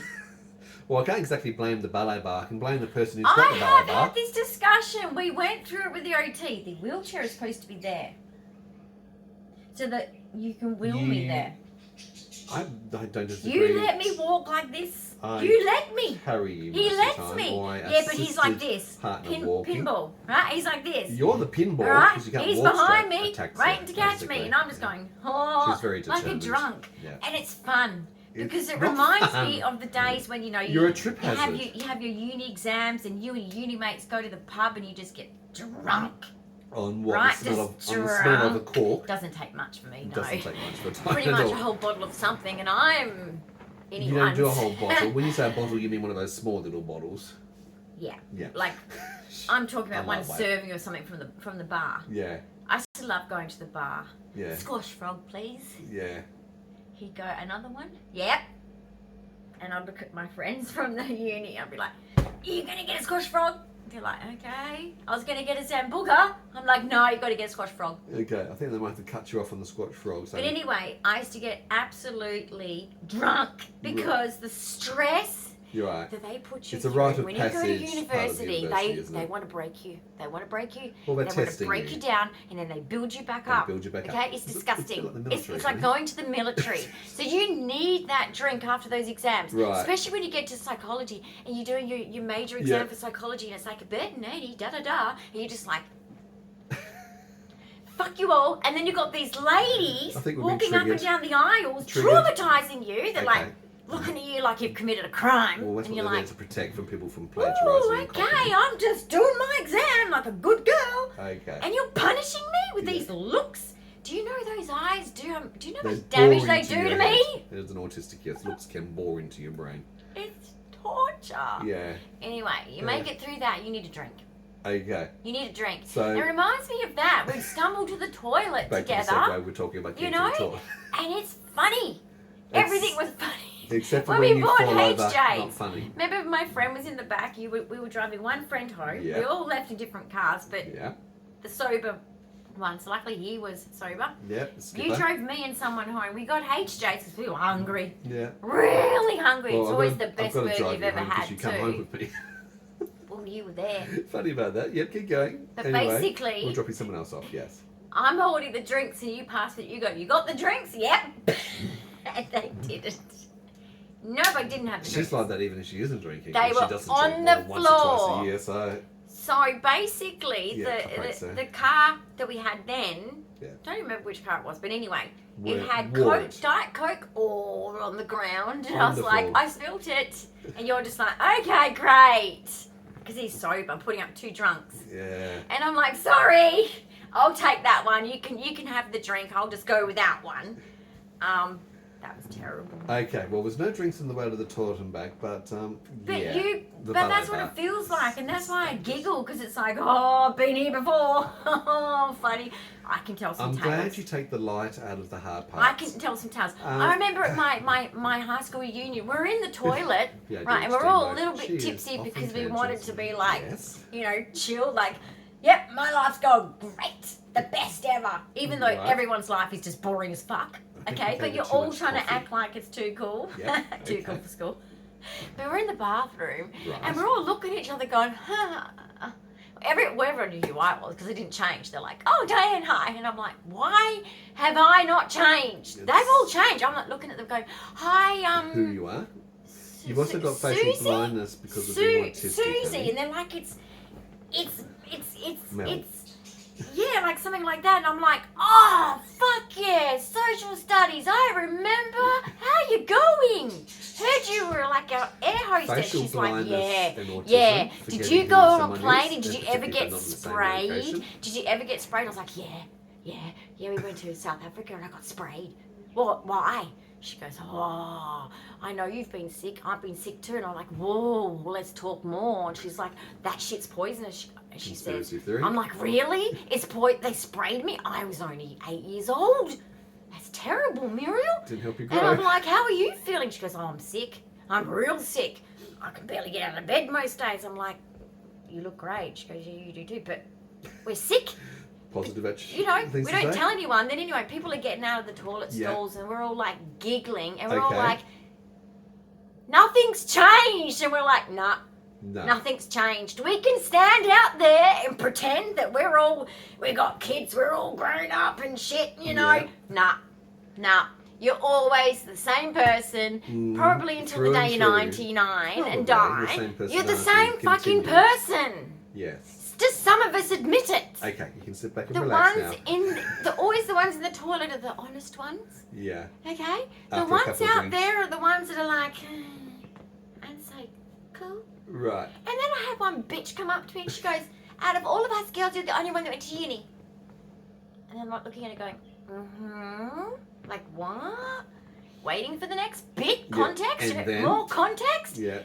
Well, I can't exactly blame the ballet bar. I can blame the person who's got I the ballet have bar. had this discussion. We went through it with the OT. The wheelchair is supposed to be there, so that you can wheel me there. I don't disagree. You let me walk like this. I You let me. Carry you He most of the lets time, me. or I Yeah, but he's like assisted this. partner walking. Pinball, right? He's like this. You're the pinball All right? because you can't He's walk behind straight. me, Attacks waiting you, to catch basically. me, and I'm just Yeah. going, oh, She's very like a determined. drunk. Yeah. And it's fun. Because it not reminds fun. me of the days when, You're a trip hazard. you have your uni exams, and you and your uni mates go to the pub and you just get drunk. On what? Right, The smell just of, on the smell of a drunk. cork. Doesn't take much for me, no. Doesn't take much for a time Pretty at much all. a whole bottle of something, and I'm You don't do a whole bottle. When you say a bottle, you mean one of those small little bottles. Yeah. Yeah. Like, I'm talking about I'm one lightweight. serving or something from the bar. Yeah. I still love going to the bar. Yeah. Squash frog, please. Yeah. He'd go, another one? Yep. And I'd look at my friends from the uni. I'd be like, are you going to get a squash frog? They're like, okay. I was going to get a Zambuca. I'm like, no, you got to get a squash frog. Okay, I think they might have to cut you off on the squash frog. So But anyway, I used to get absolutely drunk because the stress you're right. that they put you It's a through. rite of When you go passage, to part of university, university, isn't they it? want to break you. They want to break you. Well, they're they want to testing break you. you down, and then they build you back They up. build you back up. Okay, it's It's a bit disgusting. like the It's military, like isn't it? going to the military. So you need that drink after those exams, Right. especially when you get to psychology and you're doing your major exam Yeah. for psychology, and it's like a bed and 80, da da da, and you're just like. Fuck you all, and then you've got these ladies I think we've been walking up and triggered. down the aisles, Triggered. traumatizing you. They're Okay. like looking at you like you've committed a crime, Well, that's and what you're they're there like, to protect from people from plagiarising. "Ooh, and okay, copying. I'm just doing my exam like a good girl, Okay. and you're punishing me with Yeah. these looks. Do you know those eyes do? Do you know how They much damage bore they into do your to head. me? There's an autistic, yes. Looks can bore into your brain. It's torture. Yeah. Anyway, you make it through that. You need a drink. Okay. You need a drink. So- it reminds me of that. We'd stumble to the toilet Back together. to the segue, we're talking about You getting to the know? toilet. And it's funny. It's- Everything was funny. Except for When when we you bought fall over, HJs. not funny. Remember my friend was in the back, we were driving one friend home. Yeah. We all left in different cars, but Yeah. the sober one, so luckily he was sober. Yeah. You Skipper. drove me and someone home. We got HJs because we were hungry. Yeah. Really hungry. Well, it's I've always gotta- the best I've gotta burger drive you've you ever home 'cause had you come home too. with me. Well, you were there. Funny about that. Yep, keep going. But Anyway, basically- we're dropping someone else off, yes. I'm holding the drinks and you pass it. You go, you got the drinks? Yep. And they didn't. Nobody didn't have the She's drinks. like that even if she isn't drinking. They She were doesn't on drink the more than once or twice floor. a year, so So basically, Yeah, I think so. the car that we had then, Yeah. don't remember which car it was, but anyway, Wh0re- it had Wh0re. Coke, Diet Coke all on the ground. And I was Wonderful. like, I spilt it. And you're just like, okay, great. Because he's sober, putting up 2 drunks. yeah. And I'm like, sorry, I'll take that one. You can have the drink. I'll just go without one. That was terrible. Okay, well, there's no drinks in the way to the toilet and back, but yeah. But that's what it feels like, and that's why I giggle, because it's like, oh, I've been here before. Oh, funny. I can tell some I'm tales. glad you take the light out of the hard parts. I can tell some tales. I remember at my high school reunion, we're in the toilet, Yeah, right, and we're all a little bit tipsy because we wanted to be like, chill, like, yep, my life's going great, the best ever, even though everyone's life is just boring as fuck. Okay, but you're all trying to act like it's too cool. Yep. Too cool for school. But we're in the bathroom, and we're all looking at each other going, whoever knew who I was, because it didn't change. They're like, oh, Dyan, hi. And I'm like, why have I not changed? They've all changed. I'm like looking at them going, hi, who you are? You've also got facial blindness because of being autistic. Susie, and they're like, it's yeah, like something like that, and I'm like, oh, fuck yeah, social studies, I remember. How you going? Heard you were like an air hostess. Facial She's like, yeah, and autism, yeah. Did you go on a plane and did you especially ever if get they're not in the same sprayed? location. Did you ever get sprayed? I was like, yeah, we went to South Africa and I got sprayed. What? Why? She goes, oh, I know you've been sick. I've been sick too. And I'm like, whoa, well, let's talk more. And she's like, that shit's poisonous. And she says, I'm like, really? They sprayed me? I was only 8 years old. That's terrible, Muriel. Didn't help you grow. And I'm like, how are you feeling? She goes, oh, I'm sick. I'm real sick. I can barely get out of bed most days. I'm like, you look great. She goes, yeah, you do too. But we're sick. Positive attitude. You know, we don't tell anyone. Then anyway, people are getting out of the toilet stalls and we're all like giggling and we're all like, nothing's changed. And we're like, nah, nothing's changed. We can stand out there and pretend that we got kids, we're all grown up and shit, you know. Nah. You're always the same person, probably until the day you're 99 and die. You're the same fucking person. Yes. Just some of us admit it. Okay, you can sit back and relax now. Always the ones in the toilet are the honest ones. Yeah. Okay? The ones out there are the ones that are like, and say, cool. Right. And then I had one bitch come up to me and she goes, out of all of us girls, you're the only one that went to uni. And I'm like looking at her going, like what? Waiting for the next bit, context, and then, more context? Yeah.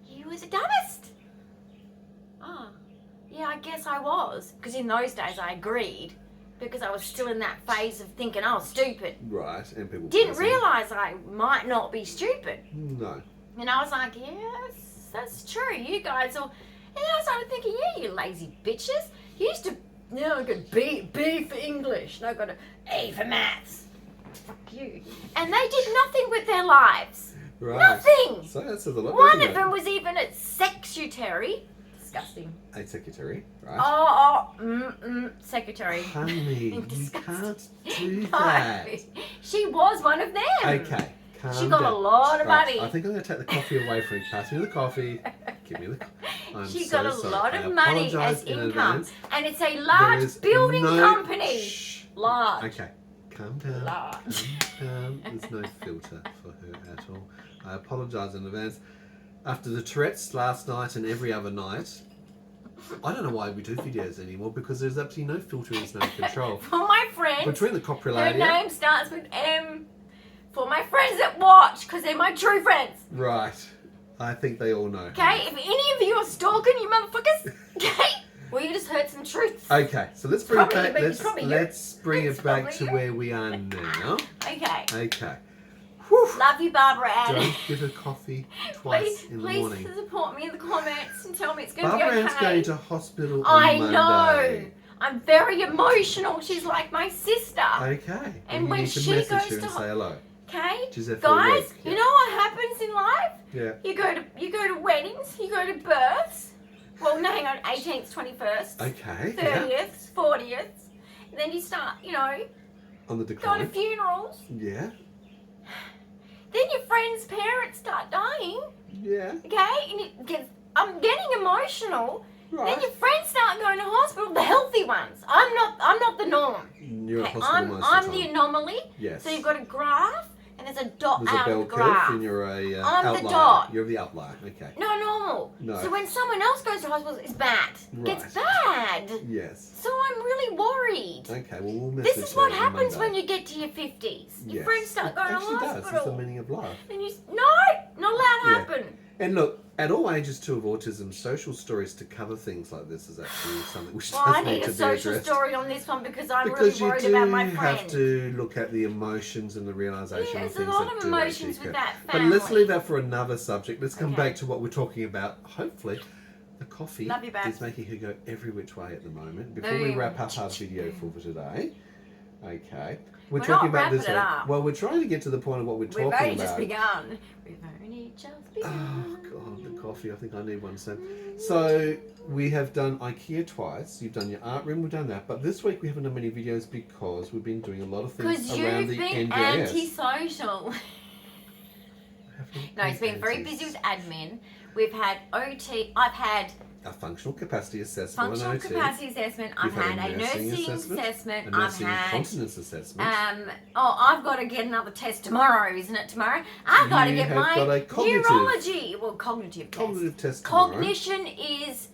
You was the dumbest. Oh. Yeah, I guess I was. Because in those days I agreed. Because I was still in that phase of thinking, oh, stupid. Right, and people didn't realise I might not be stupid. No. And I was like, yes, that's true. You guys all... And then I started thinking, yeah, you lazy bitches. You used to, I got B for English. And I got an A for maths. Fuck you. And they did nothing with their lives. Right. Nothing. So that says a lot. One of them was even at secretary. Disgusting. A secretary, right? Secretary. Honey, you can't do that. She was one of them. Okay, calm She got down. a lot of money. I think I'm going to take the coffee away from you. Pass me the coffee. Give me the... She got a lot of money as income. And it's a There is large building company. Shh. Large. Okay, calm down. Large. Calm down. There's no filter for her at all. I apologise in advance. After the Tourette's last night and every other night, I don't know why we do videos anymore because there's absolutely no filter and there's no control. For my friends, between the copulalia, her name starts with M. For my friends that watch, because they're my true friends. Right. I think they all know. Okay, if any of you are stalking, you motherfuckers, okay? Well, you just heard some truths. Okay, so let's bring it back. Let's bring it back to you. where we are now. Okay. Okay. Whew. Love you, Barbara Ann. Don't give her coffee twice in the morning. Please support me in the comments and tell me it's going to be Barbara okay. Ann's going to hospital I on Monday. know. I'm very emotional. She's like my sister. Okay. And when you need to she message goes her and to say hello. Okay, She's there for a guys, week. you know what happens in life? Yeah. You go to weddings, you go to births. Well, no, hang on, 18th, 21st. Okay. 30th, 40th. And then you start, On the go decline. to funerals. Yeah. Then your friends' parents start dying. Yeah. Okay, and I'm getting emotional. Right. Then your friends start going to hospital. The healthy ones. I'm not the norm. You're Okay, at hospital most I'm of the the time. anomaly. Yes. So you've got a graph, and and there's a dot There's a out bell of the curve graph. and you're a I'm outlier. the dot. You're the outlier. Okay. No, normal. No. So when someone else goes to hospital, it's bad. Right. It's bad. Yes. So I'm really worried. Okay. Well, we'll message This is what her on happens Monday. when you get to your 50s. Your Yes. friends start going to Actually does. hospital. It's the meaning of life. And you, no, not allowed to Yeah. happen. And look, at all ages too of autism, social stories to cover things like this is actually something which Well, I does need need a to be social addressed. story on this one because I'm Because really worried you do about my friend. have to look at the emotions and the realisation Yeah, of there's a things lot that of do emotions actually with occur. that But let's family. leave that for another subject. Let's come Okay. back to what we're talking about. Hopefully, the coffee Love you, babes. is making her go every which way at the moment. Before we Boom. wrap up our video for today, okay, we're We're talking not about this wrapping it one. up. Well, we're trying to get to the point of what we're We've talking only about. just begun. We've only just Oh begun. god, the coffee! I think I need one soon. So we have done IKEA twice. You've done your art room. We've done that. But this week we haven't done many videos because we've been doing a lot of things Because around you've the been NDIS. antisocial. No, he's been very busy with admin. We've had OT. I've had a functional capacity assessment. functional an OT. capacity assessment. I've You've had a nursing assessment. a I've nursing had continence assessment. I've got to get another test tomorrow, isn't it? Tomorrow I've got to You get have my got a cognitive- neurology. Well, cognitive test. Cognitive test tomorrow, Cognition is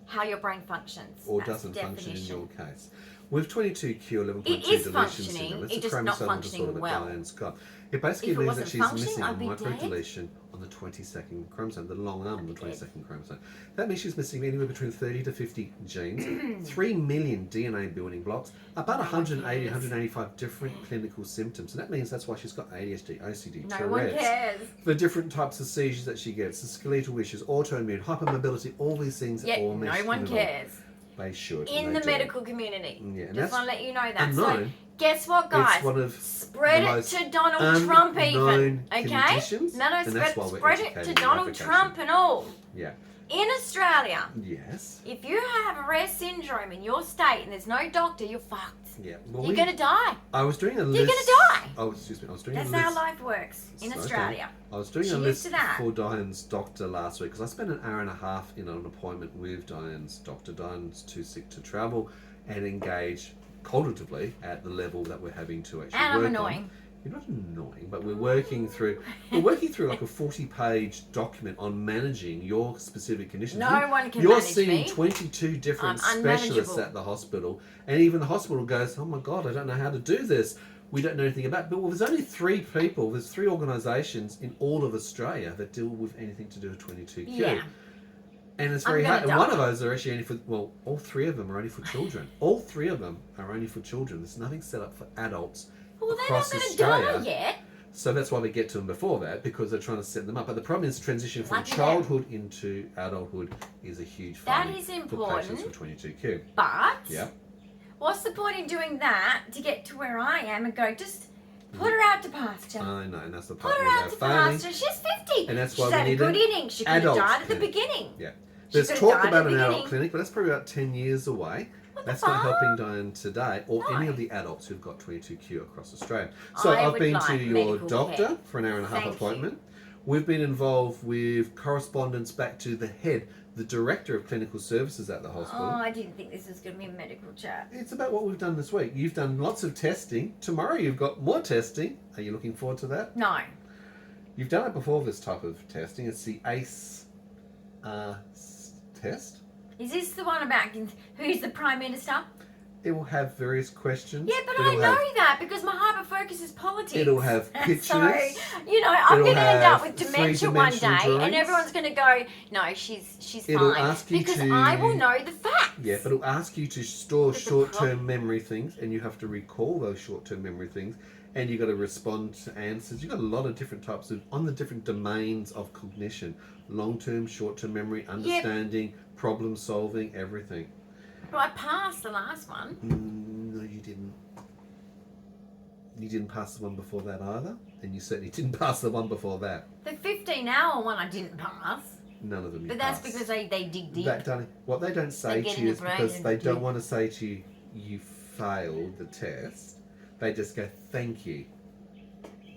how your brain functions. or That's doesn't the function in definition. your case. With 22q 11.2 It is deletion functioning, syndrome, it's it's a just not chromosomal functioning disorder that well. Dyan's got. It basically If it means wasn't that she's functioning, missing a I'd be dead. microdeletion on the 22nd chromosome, the long arm on the Dead. 22nd chromosome. That means she's missing anywhere between 30 to 50 genes, 3 million DNA building blocks, about 180, 185 different clinical symptoms. And that means that's why she's got ADHD, OCD, No one Tourette's, cares. the different types of seizures that she gets, the skeletal issues, autoimmune, hypermobility, all these things Yet all no mesh one in it all. cares. They should. In and the they do. medical community. Yeah, and Just that's want to let you know that. So unknown. guess what, guys? It's one of Spread the it most to Donald Trump even. unknown Okay? conditions, No, and that's why we're spread it to educating Donald application. Trump and all. Yeah. In Australia, Yes. if you have a rare syndrome in your state and there's no doctor, you're fucked. Yeah. Well, You're going to die. I was doing a list. You're going to die. Oh, excuse me. I was doing That's a list. how life works in Okay. Australia. I was doing a Cheers list to that. for Dyan's doctor last week because I spent an hour and a half in an appointment with Dyan's doctor. Dyan's too sick to travel and engage cognitively at the level that we're having to actually And I'm work annoying. on. You're not annoying, but we're working through like a 40-page document on managing your specific conditions. No one can You're manage seeing me. 22 different I'm specialists unmanageable. at the hospital, and even the hospital goes, "Oh my God, I don't know how to do this. We don't know anything about it." But well, there's only 3 people, there's 3 organisations in all of Australia that deal with anything to do with 22q. Yeah. And it's I'm very gonna hard. And one die. of those are actually only for, well, all 3 of them are only for children. All 3 of them are only for children. There's nothing set up for adults Well, they're not across going to Australia. die yet. So that's why we get to them before that, because they're trying to set them up. But the problem is transition from Lucky them. childhood into adulthood is a huge That finding is for important. patients with 22q. But Yeah. what's the point in doing that to get to where I am and go, just put her out to pasture. I know, and that's the Put part her with out our to family. pasture. She's 50. And that's why She's we had a need good an innings. She could have adult died at the clinic. beginning. Yeah. She There's could have talk died about at an the adult beginning. clinic, but that's probably about 10 years away. What the That's not fuck? helping Dyan today or any No. of the adults who've got 22q across Australia. So I I've would been like to your medical doctor care. for an hour and a half Thank appointment. We've been involved with correspondence back to the head, the director of clinical services at the hospital. Oh, I didn't think this was going to be a medical chat. It's about what we've done this week. You've done lots of testing. Tomorrow you've got more testing. Are you looking forward to that? No. You've done it before, this type of testing. It's the ACE test. Is this the one about who's the Prime Minister? It will have various questions. Yeah, but It'll I know have- that because my hyperfocus is politics. It'll have pictures. So, you know, I'm It'll going to end up have with dementia one day, three-dimensional and drawings. everyone's going to go, "No, she's It'll fine," ask you because to- I will know the facts. Yeah, but it'll ask you to store But the short-term memory things, and you have to recall those short-term memory things, and you've got to respond to answers. You've got a lot of different types of, on the different domains of cognition. Long-term, short-term memory, understanding, problem-solving, everything. But I passed the last one. No, you didn't. You didn't pass the one before that either, and you certainly didn't pass the one before that. The 15-hour one I didn't pass. None of them you But that's passed. because they dig deep. That, darling, what they don't say get to in you the is brain because and they do- don't want to say to you, you failed the test. They just go, thank you.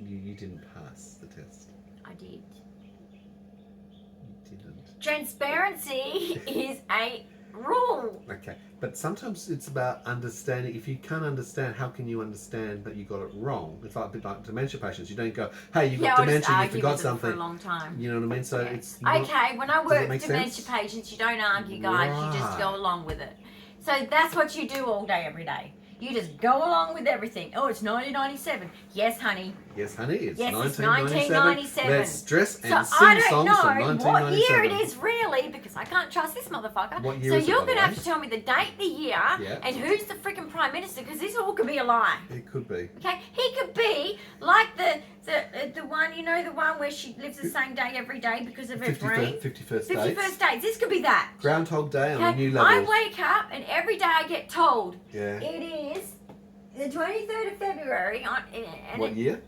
You didn't pass the test. I did. You didn't. Transparency is a rule. Okay, but sometimes it's about understanding. If you can't understand, how can you understand that you got it wrong? It's like a bit like dementia patients. You don't go, hey, you've got I'll just dementia, you argue forgot with them something. for a long time. You know what I mean? So Yeah. it's not, okay, when I does work that with make dementia sense? patients, you don't argue, guys. You just Right. go along with it. So that's what you do all day, every day. You just go along with everything. Oh, it's 1997. Yes, honey. Yes, honey, it's Yes, it's 1997. 1997. Let's dress and So sing I don't songs know from 1997. what year it is really, because I can't trust this motherfucker. What year so is it, you're by the going to have way? to tell me the date, the year, Yeah. and who's the freaking Prime Minister, because this all could be a lie. It could be. Okay, he could be like the one, you know, the one where she lives the same day every day because of her brain. 51st 51st dates. dates. This could be that. Groundhog Day on a Okay, new I level. wake up and every day I get told Yeah. it is the 23rd of February and What year?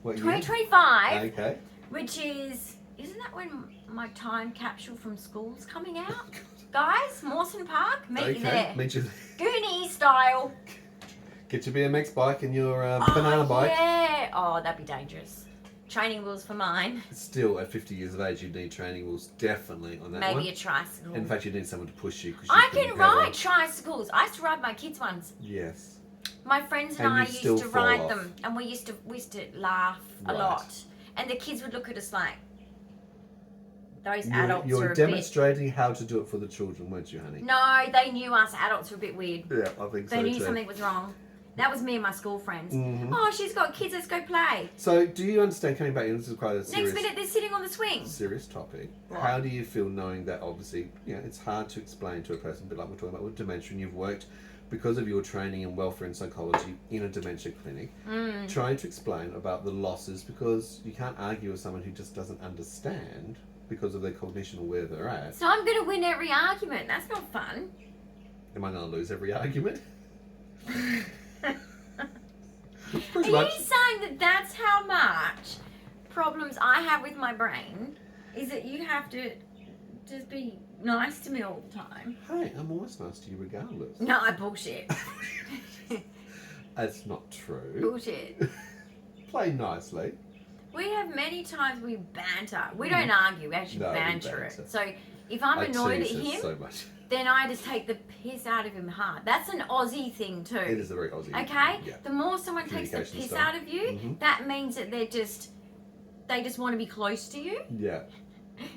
What year? 2025, Okay. which isn't that when my time capsule from school's coming out? Guys, Mawson Park, meet you there. Meet you. Goonie style. Get your BMX bike and your banana bike. Yeah. Oh, that'd be dangerous. Training wheels for mine. Still, at 50 years of age, you need training wheels definitely on that Maybe one. a tricycle. In fact, you need someone to push you. 'Cause I you can ride tricycles. I used to ride my kids' ones. Yes. My friends and And I you'd still used to fall ride off. them, and we used to laugh a Right. lot. And the kids would look at us like those You're, adults you're are a bit. demonstrating how to do it for the children, weren't you, honey? No, they knew us adults were a bit weird. Yeah, I think They so knew too. something was wrong. That was me and my school friends. Mhm. Oh, she's got kids. Let's go play. So, do you understand, coming back, and this is quite a Next serious, minute, they're sitting on the swing. serious topic, Right. how do you feel knowing that obviously, it's hard to explain to a person, but like we're talking about with dementia, and you've worked because of your training in welfare and psychology in a dementia clinic, trying to explain about the losses, because you can't argue with someone who just doesn't understand because of their cognition or where they're at. So I'm going to win every argument. That's not fun. Am I going to lose every argument? Are Pretty you much. saying that that's how much problems I have with my brain? Is that you have to just be nice to me all the time? Hey, I'm always nice to you regardless. No, bullshit. That's not true. Bullshit. Play nicely. We have many times we banter. We don't argue, we actually No, we banter banter. it. So if I'm I annoyed at tease her him, so much. then I just take the piss out of him hard. That's an Aussie thing too. It is a very Aussie. Okay? Yeah. The more someone takes the Communication piss style. out of you, Mhm. that means that they just want to be close to you. Yeah,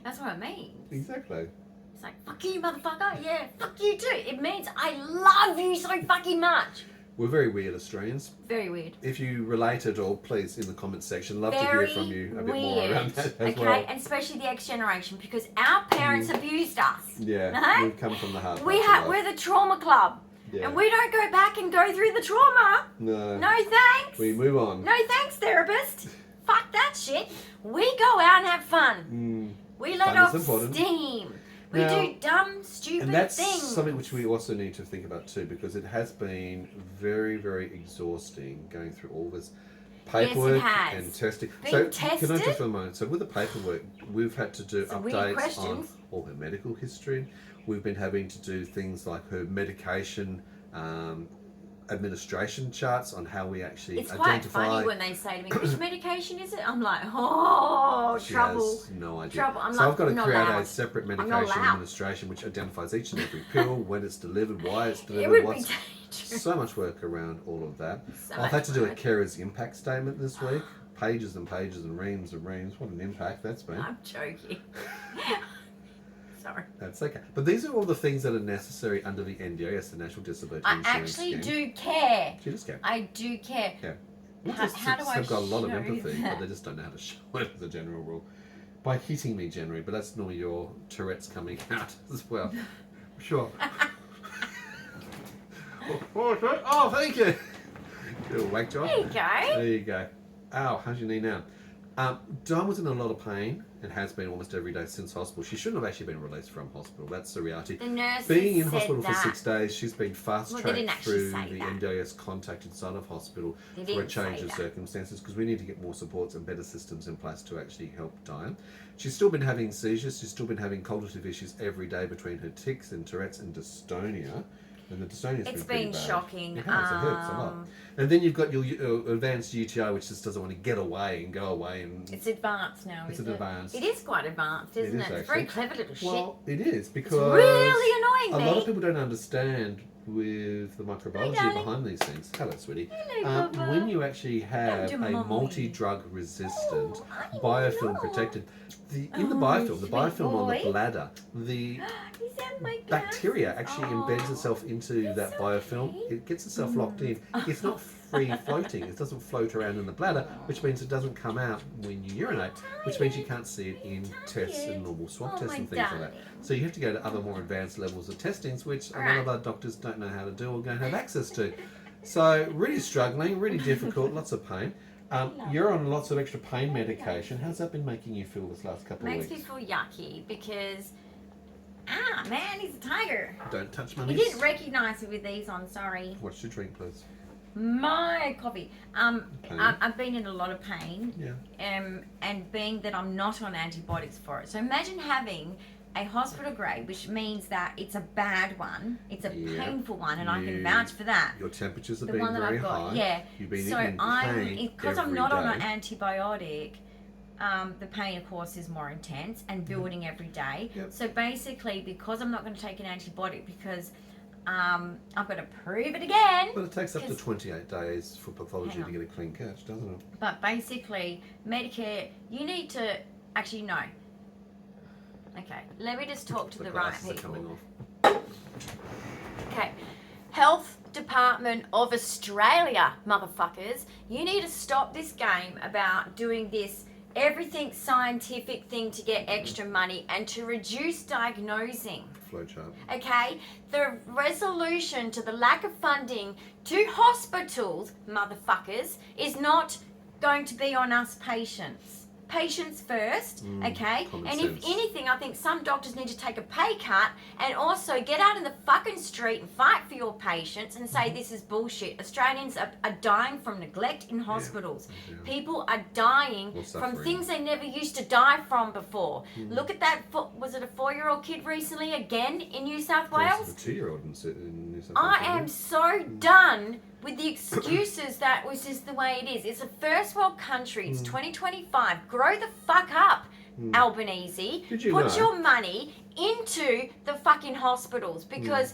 That's what it means. exactly. It's like, fuck you, motherfucker. Yeah, fuck you too. It means I love you so fucking much. We're very weird Australians. Very weird. If you relate at all, please in the comments section. Love to Very hear from you a bit weird. more around that as Okay, well. and especially the X generation, because our parents abused us. Yeah, No? we've come from the hard We parts of life. we're the trauma club. Yeah. And we don't go back and go through the trauma. No, No thanks. we move on. No thanks, therapist. Fuck that shit. We go out and have fun. We let Fun off is important. steam. We Now- do dumb, stupid And that's things. something which we also need to think about too, because it has been very, very exhausting going through all this paperwork has. and testing. Being so can I tested? just for a moment? So with the paperwork, we've had to do Some weird updates on questions. all her medical history. We've been having to do things like her medication administration charts on how we actually It's quite identify. funny when they say to me, which medication is it? I'm like, oh, She trouble. has no idea. Trouble. I'm so like, I've got to not create allowed. a separate not medication allowed. administration which identifies each and every pill, when it's delivered, why it's It delivered, would be what's dangerous. so much work around all of that. So I've had much to do a work. carer's impact statement this week. Pages and pages and reams and reams. What an impact that's been. I'm joking. Sorry. That's okay. But these are all the things that are necessary under the NDIS, the National Disability I Insurance actually Scheme. do care. You just care. I do care. Autistics how do I have got a lot of show empathy, that? but they just don't know how to show it as a general rule. By hitting me generally, but that's normally your Tourette's coming out as well. Sure. Oh, thank you. Little whack job. There you go. There you go. Ow, how's your knee now? Dyan was in a lot of pain and has been almost every day since hospital. She shouldn't have actually been released from hospital. That's the reality. The nurses Being in said hospital that. for 6 days, she's been Well, fast-tracked they didn't actually through say the that. NDIS contact inside of hospital They for a didn't change say of that. circumstances, because we need to get more supports and better systems in place to actually help Dyan. She's still been having seizures. She's still been having cognitive issues every day between her tics and Tourette's and dystonia. And the dystonia's It's been been pretty bad. shocking. It has, it hurts a lot. And then you've got your advanced UTI, which just doesn't want to get away and go away. And It's advanced now, it's isn't an it? advanced. It is quite advanced, isn't It is it? It's very actually. clever little shit. Well, it is because It's really annoying a me. lot of people don't understand with the microbiology darling. behind these things. Hello, sweetie. Hello, Bubba. When you actually have to a Mummy. multi-drug resistant, Oh, I biofilm know. protected, in the Oh, biofilm, the sweet biofilm on the boy. bladder, the Is that my bacteria glasses? actually Oh, embeds itself into it's that so biofilm. pretty. It gets itself locked in. It's not free floating. It doesn't float around in the bladder, which means it doesn't come out when you urinate, which means you can't see it in tests and normal swab Oh, tests my and things like that. darling. So you have to go to other more advanced levels of testings, which a lot Right. of our doctors don't know how to do or don't have access to. So really struggling, really difficult, lots of pain. You're on lots of extra pain medication. How's that been making you feel this last couple of Makes me weeks? feel yucky because, man, he's a tiger. Don't touch You mummies. didn't recognise it with these on, sorry. What's your drink, please? My coffee. Pain. I've been in a lot of pain. Yeah. And being that I'm not on antibiotics for it. So imagine having a hospital grade, which means that it's a bad one, it's a Yeah. painful one, and I can You- vouch for that. Your temperatures have The been one that very I've got, high. yeah. You've been So in pain because I'm every not on an day. antibiotic, the pain, of course, is more intense and building every day. Yep. So basically, because I'm not going to take an antibiotic because I've got to prove it again. But it takes up to 'Cause- 28 days for pathology Hang to on. get a clean catch, doesn't it? But basically, Medicare, you need to actually know. Okay, let me just talk to the right glasses are people. coming off. Okay, Health Department of Australia, motherfuckers. You need to stop this game about doing this everything scientific thing to get extra money and to reduce diagnosing. Flowchart. Okay, the resolution to the lack of funding to hospitals, motherfuckers, is not going to be on us patients. Patients first, okay? common And sense. if anything, I think some doctors need to take a pay cut and also get out in the fucking street and fight for your patients and say this is bullshit. Australians are dying from neglect in hospitals. Yeah. People are dying Or from suffering. things they never used to die from before. Look at that, was it a 4-year-old kid recently again in New South Wales? The 2-year-old in New South I Wales. am so done with the excuses that was just the way it is. It's a first world country. It's 2025. Grow the fuck up, Albanese. Did you Put know- your money into the fucking hospitals because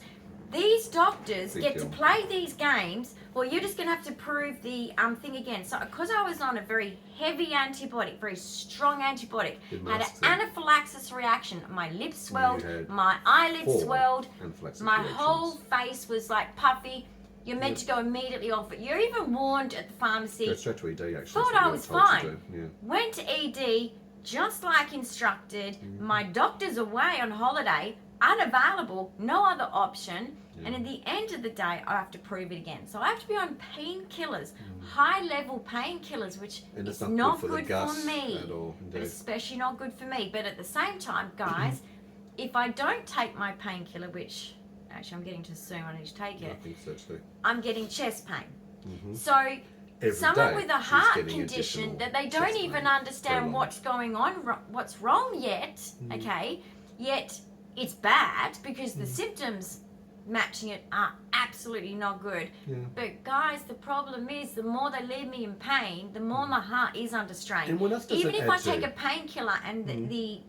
these doctors Big get to deal. play these games. Well, you're just going to have to prove the thing again. So, because I was on a very heavy antibiotic, very strong antibiotic, It had must an have. anaphylaxis reaction. My lips swelled, had my eyelids 4 swelled, anaphylaxis my reactions. whole face was like puffy. You're meant to go immediately off it. You're even warned at the pharmacy. Go straight to ED, actually. Thought is what I you're was told to fine. do. Yeah. Went to ED just like instructed. My doctor's away on holiday, unavailable, no other option. And at the end of the day, I have to prove it again. So I have to be on painkillers, high-level painkillers, which And it's is not not good for the good gut for me. at all, But indeed. especially not good for me. But at the same time, guys, if I don't take my painkiller, which actually I'm getting to soon, I need to take I it, think so too. I'm getting chest pain. Mhm. So Every someone day with a she's heart getting condition additional that they chest don't pain. even Very understand long. what's going on, what's wrong yet, okay? Yet it's bad because the symptoms matching it are absolutely not good. Yeah. But guys, the problem is the more they leave me in pain, the more my heart is under strain. And what else does Even it if I add take to? a painkiller and the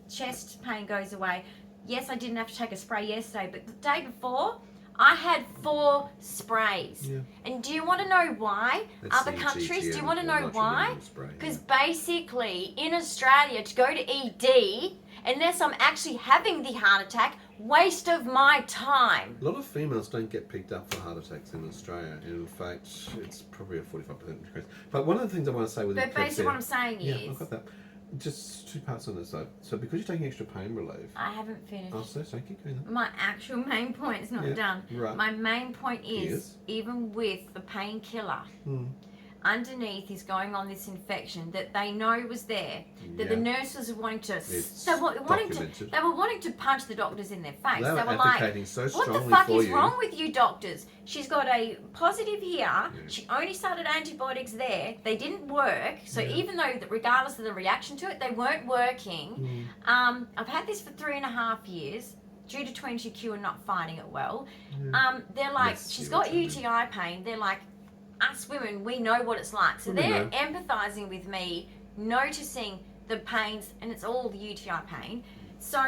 chest pain goes away, yes, I didn't have to take a spray yesterday, but the day before, I had 4 sprays. Yeah. And do you want to know why? That's Other the countries, do you GTM want to or know why? nitrogen spray, Because yeah. basically, in Australia, to go to ED, unless I'm actually having the heart attack, waste of my time. A lot of females don't get picked up for heart attacks in Australia. In fact, it's probably a 45% increase. But one of the things I want to say with But basically, what I'm saying yeah, is, I've got that. Just 2 parts on this side. So because you're taking extra pain relief, I haven't finished. oh, so keep going. My actual main point is not Yeah, done. right. My main point is, Yes. even with the painkiller, Hmm. underneath is going on this infection that they know was there, that the Yeah. nurses were wanting to, It's they were documented. wanting to punch the doctors in their face. They were like, advocating so what strongly the fuck for is you. wrong with you doctors? She's got a positive here. She only started antibiotics there. They didn't work. So Yeah. even though, regardless of the reaction to it, they weren't working. Mm. I've had this for 3.5 years. due to 22q and not finding it well. Yeah. They're like, Yes, she's you got were UTI pain. They're like, us women, we know what it's like. So We they're know. empathizing with me, noticing the pains, and it's all the UTI pain. So,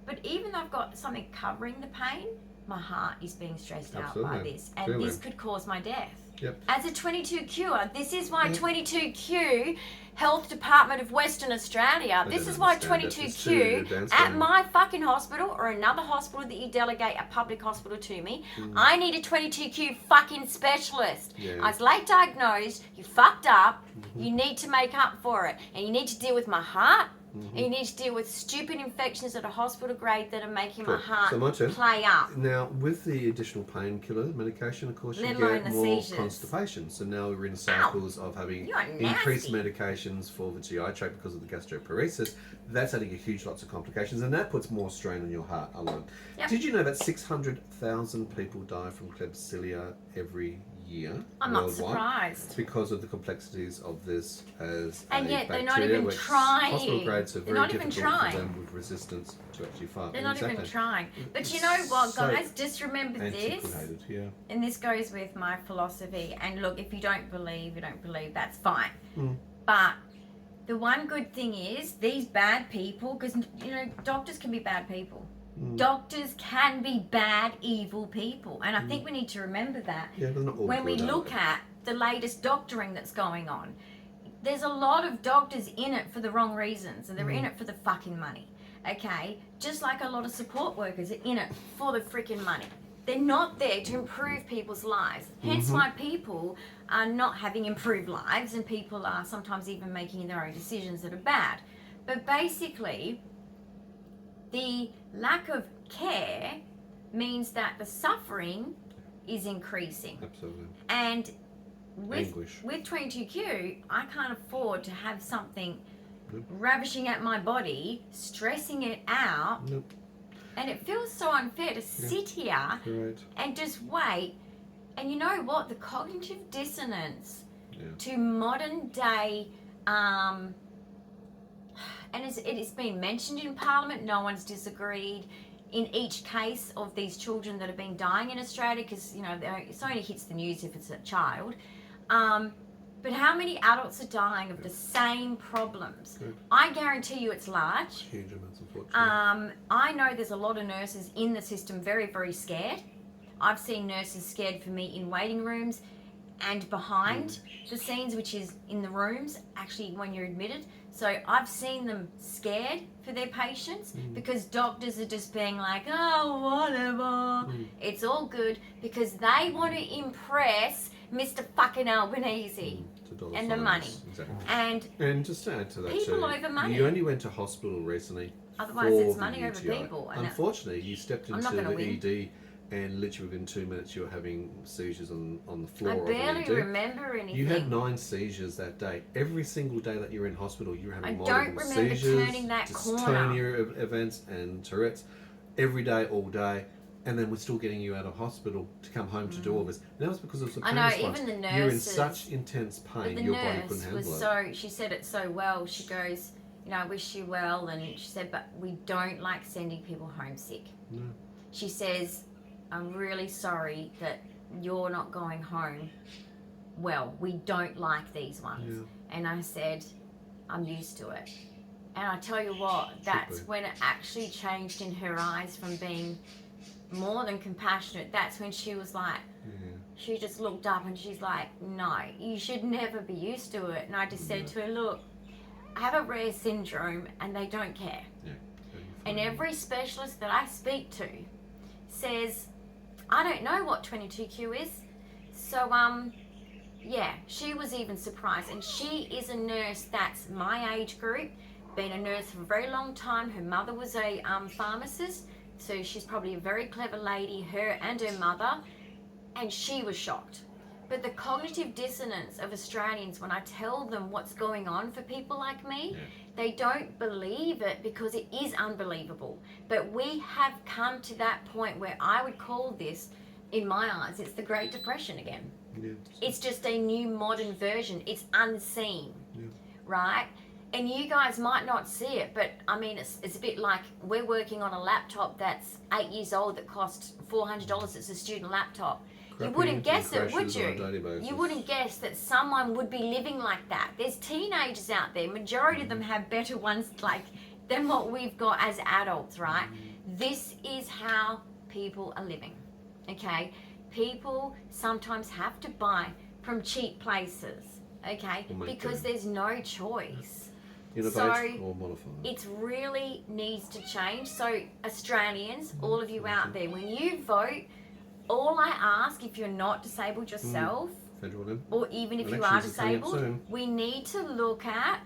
but even though I've got something covering the pain, my heart is being stressed out by Absolutely. this. And Clearly. this could cause my death. Yep. As a 22Qer, this is why Yeah. 22Q, Health Department of Western Australia, this don't is why understand that. It's too 22Q advanced at for me. my fucking hospital or another hospital that you delegate a public hospital to me, I need a 22Q fucking specialist. Yeah. I was late diagnosed, you fucked up, you need to make up for it. And you need to deal with my heart, and you need to deal with stupid infections at a hospital grade that are making Cool. my heart So my turn. play up. Now, with the additional painkiller medication, of course, you Let alone get the more seizures. constipation. So now we're in cycles of having You are increased nasty. medications for the GI tract because of the gastroparesis. That's adding a huge lots of complications, and that puts more strain on your heart alone. Yep. Did you know that 600,000 people die from Klebsiella every year I'm not worldwide? surprised. It's because of the complexities of this as And a yet they're bacteria, not even which trying. hospital grades are They're very not even difficult trying. for them with resistance to actually fight. They're not even Exactly. trying. But It's you know what, so guys? Just remember this. Antiquated, yeah. And this goes with my philosophy. And look, if you don't believe, that's fine. Mm. But the one good thing is these bad people, because, you know, doctors can be bad people. Doctors can be bad, evil people. And I think we need to remember that Yeah, they're not all when we good, are look they? at the latest doctoring that's going on. There's a lot of doctors in it for the wrong reasons, and they're in it for the fucking money. Okay? Just like a lot of support workers are in it for the freaking money. They're not there to improve people's lives. Hence why people are not having improved lives, and people are sometimes even making their own decisions that are bad. But basically, the lack of care means that the suffering is increasing. Absolutely. And with Anguish. 22Q, I can't afford to have something Nope. ravishing at my body, stressing it out, Nope. and it feels so unfair to sit here Correct. and just wait. And you know what? The cognitive dissonance Yeah. to modern day, and it has been mentioned in Parliament, no one's disagreed in each case of these children that have been dying in Australia, because, you know, it only hits the news if it's a child. But how many adults are dying of the same problems? Correct. I guarantee you it's large. Huge amounts, unfortunately. I know there's a lot of nurses in the system very, very scared. I've seen nurses scared for me in waiting rooms and behind the scenes, which is in the rooms, actually when you're admitted. So I've seen them scared for their patients because doctors are just being like, oh, whatever. It's all good because they want to impress Mr. fucking Albanese It's a dollar and the sign, money. Exactly. And And just to add to that, People too, over money. you only went to hospital recently. Otherwise for it's the money over UTI. people, and Unfortunately, you stepped I'm into not gonna the win. ED, and literally within 2 minutes, you were having seizures on the floor I of barely an ED. remember anything. You had 9 seizures that day. Every single day that you were in hospital, you were having I multiple don't remember seizures, turning that corner. dystonia events, and Tourette's every day, all day. And then we're still getting you out of hospital to come home to do all this. And that was because of the I pain know, response. even the You're in nurses- such intense But pain, the your body couldn't nurse handle was it. so, she said it so well. She goes, you know, I wish you well. And she said, but we don't like sending people home sick. No. She says, I'm really sorry that you're not going home well. We don't like these ones. Yeah. And I said, I'm used to it. And I tell you what, that's be. when it actually changed in her eyes from being more than compassionate. That's when she was like, Yeah. she just looked up and she's like, no, you should never be used to it. And I just said to her, look, I have a rare syndrome and they don't care. Yeah. And every specialist that I speak to says, I don't know what 22Q is. So, yeah, she was even surprised. And she is a nurse that's my age group, been a nurse for a very long time. Her mother was a pharmacist. So she's probably a very clever lady, her and her mother. And she was shocked. But the cognitive dissonance of Australians, when I tell them what's going on for people like me, they don't believe it because it is unbelievable. But we have come to that point where I would call this, in my eyes, it's the Great Depression again. Yeah. It's just a new modern version. It's unseen, Yeah. right? And you guys might not see it, but I mean, it's a bit like we're working on a laptop that's 8 years old that costs $400. It's a student laptop. You wouldn't guess it, would you? You wouldn't guess that someone would be living like that. There's teenagers out there. Majority of them have better ones than what we've got as adults, right? This is how people are living, okay? People sometimes have to buy from cheap places, okay? Because there's no choice. Innovate or modify. It really needs to change. So Australians, all of you out there, when you vote, all I ask, if you're not disabled yourself, or even if you are disabled, we need to look at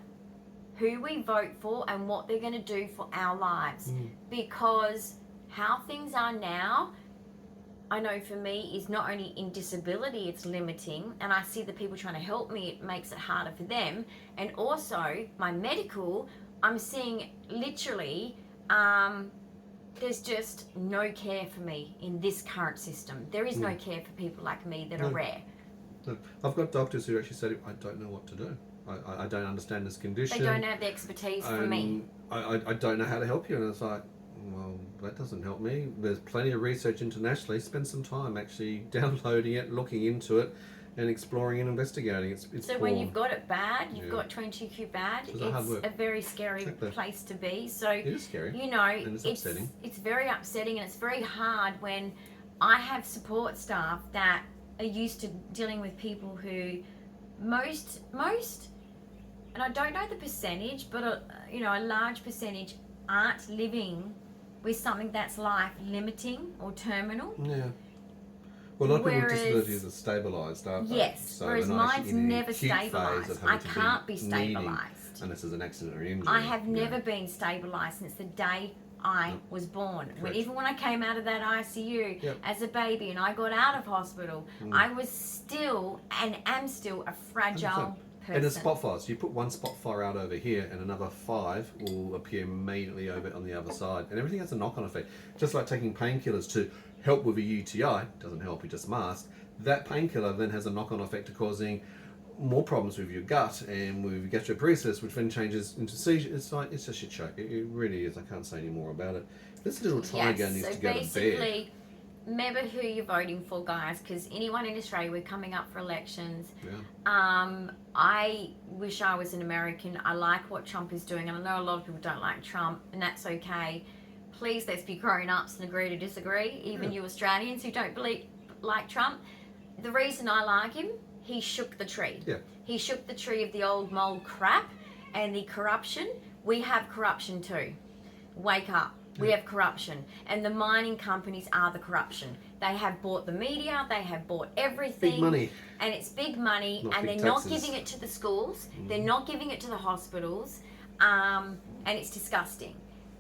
who we vote for and what they're going to do for our lives. Because how things are now, I know for me, is not only in disability, it's limiting, and I see the people trying to help me, it makes it harder for them. And also, my medical, I'm seeing literally, there's just no care for me in this current system. There is no care for people like me that are rare. No. I've got doctors who actually said, I don't know what to do. I don't understand this condition. They don't have the expertise for me. I don't know how to help you. And it's like, well, that doesn't help me. There's plenty of research internationally. Spend some time actually downloading it, looking into it, and exploring and investigating. It's so when you've got it bad, you've got 22q bad, it's a very scary place to be. So it is scary. You know, and it's upsetting. It's very upsetting, and it's very hard when I have support staff that are used to dealing with people who most, and I don't know the percentage, but a large percentage aren't living with something that's life limiting or terminal. Yeah. Well, a lot of people with disabilities are stabilised, aren't they? Yes, so whereas mine's never stabilised. I can't be stabilised. Unless there's an accident or injury. I have never been stabilised since the day I was born. Even when I came out of that ICU as a baby and I got out of hospital, I was still and am still a fragile person. And the spot fires, you put one spot fire out over here and another 5 will appear immediately over on the other side. And everything has a knock-on effect. Just like taking painkillers to help with a UTI, doesn't help, you just mask. That painkiller then has a knock-on effect to causing more problems with your gut and with gastroparesis, which then changes into seizure. It's a shit show. It really is. I can't say any more about it. This little tiger needs to go to bed. Basically, remember who you're voting for, guys, because anyone in Australia, we're coming up for elections. I wish I was an American. I like what Trump is doing, and I know a lot of people don't like Trump, and that's okay. Please, let's be grown-ups and agree to disagree, even you Australians who don't like Trump. The reason I like him, he shook the tree. He shook the tree of the old mold crap and the corruption. We have corruption too. Wake up. We have corruption. And the mining companies are the corruption. They have bought the media. They have bought everything. Big money. And it's big money. Not and big they're taxes. not giving it to the schools. They're not giving it to the hospitals. And it's disgusting.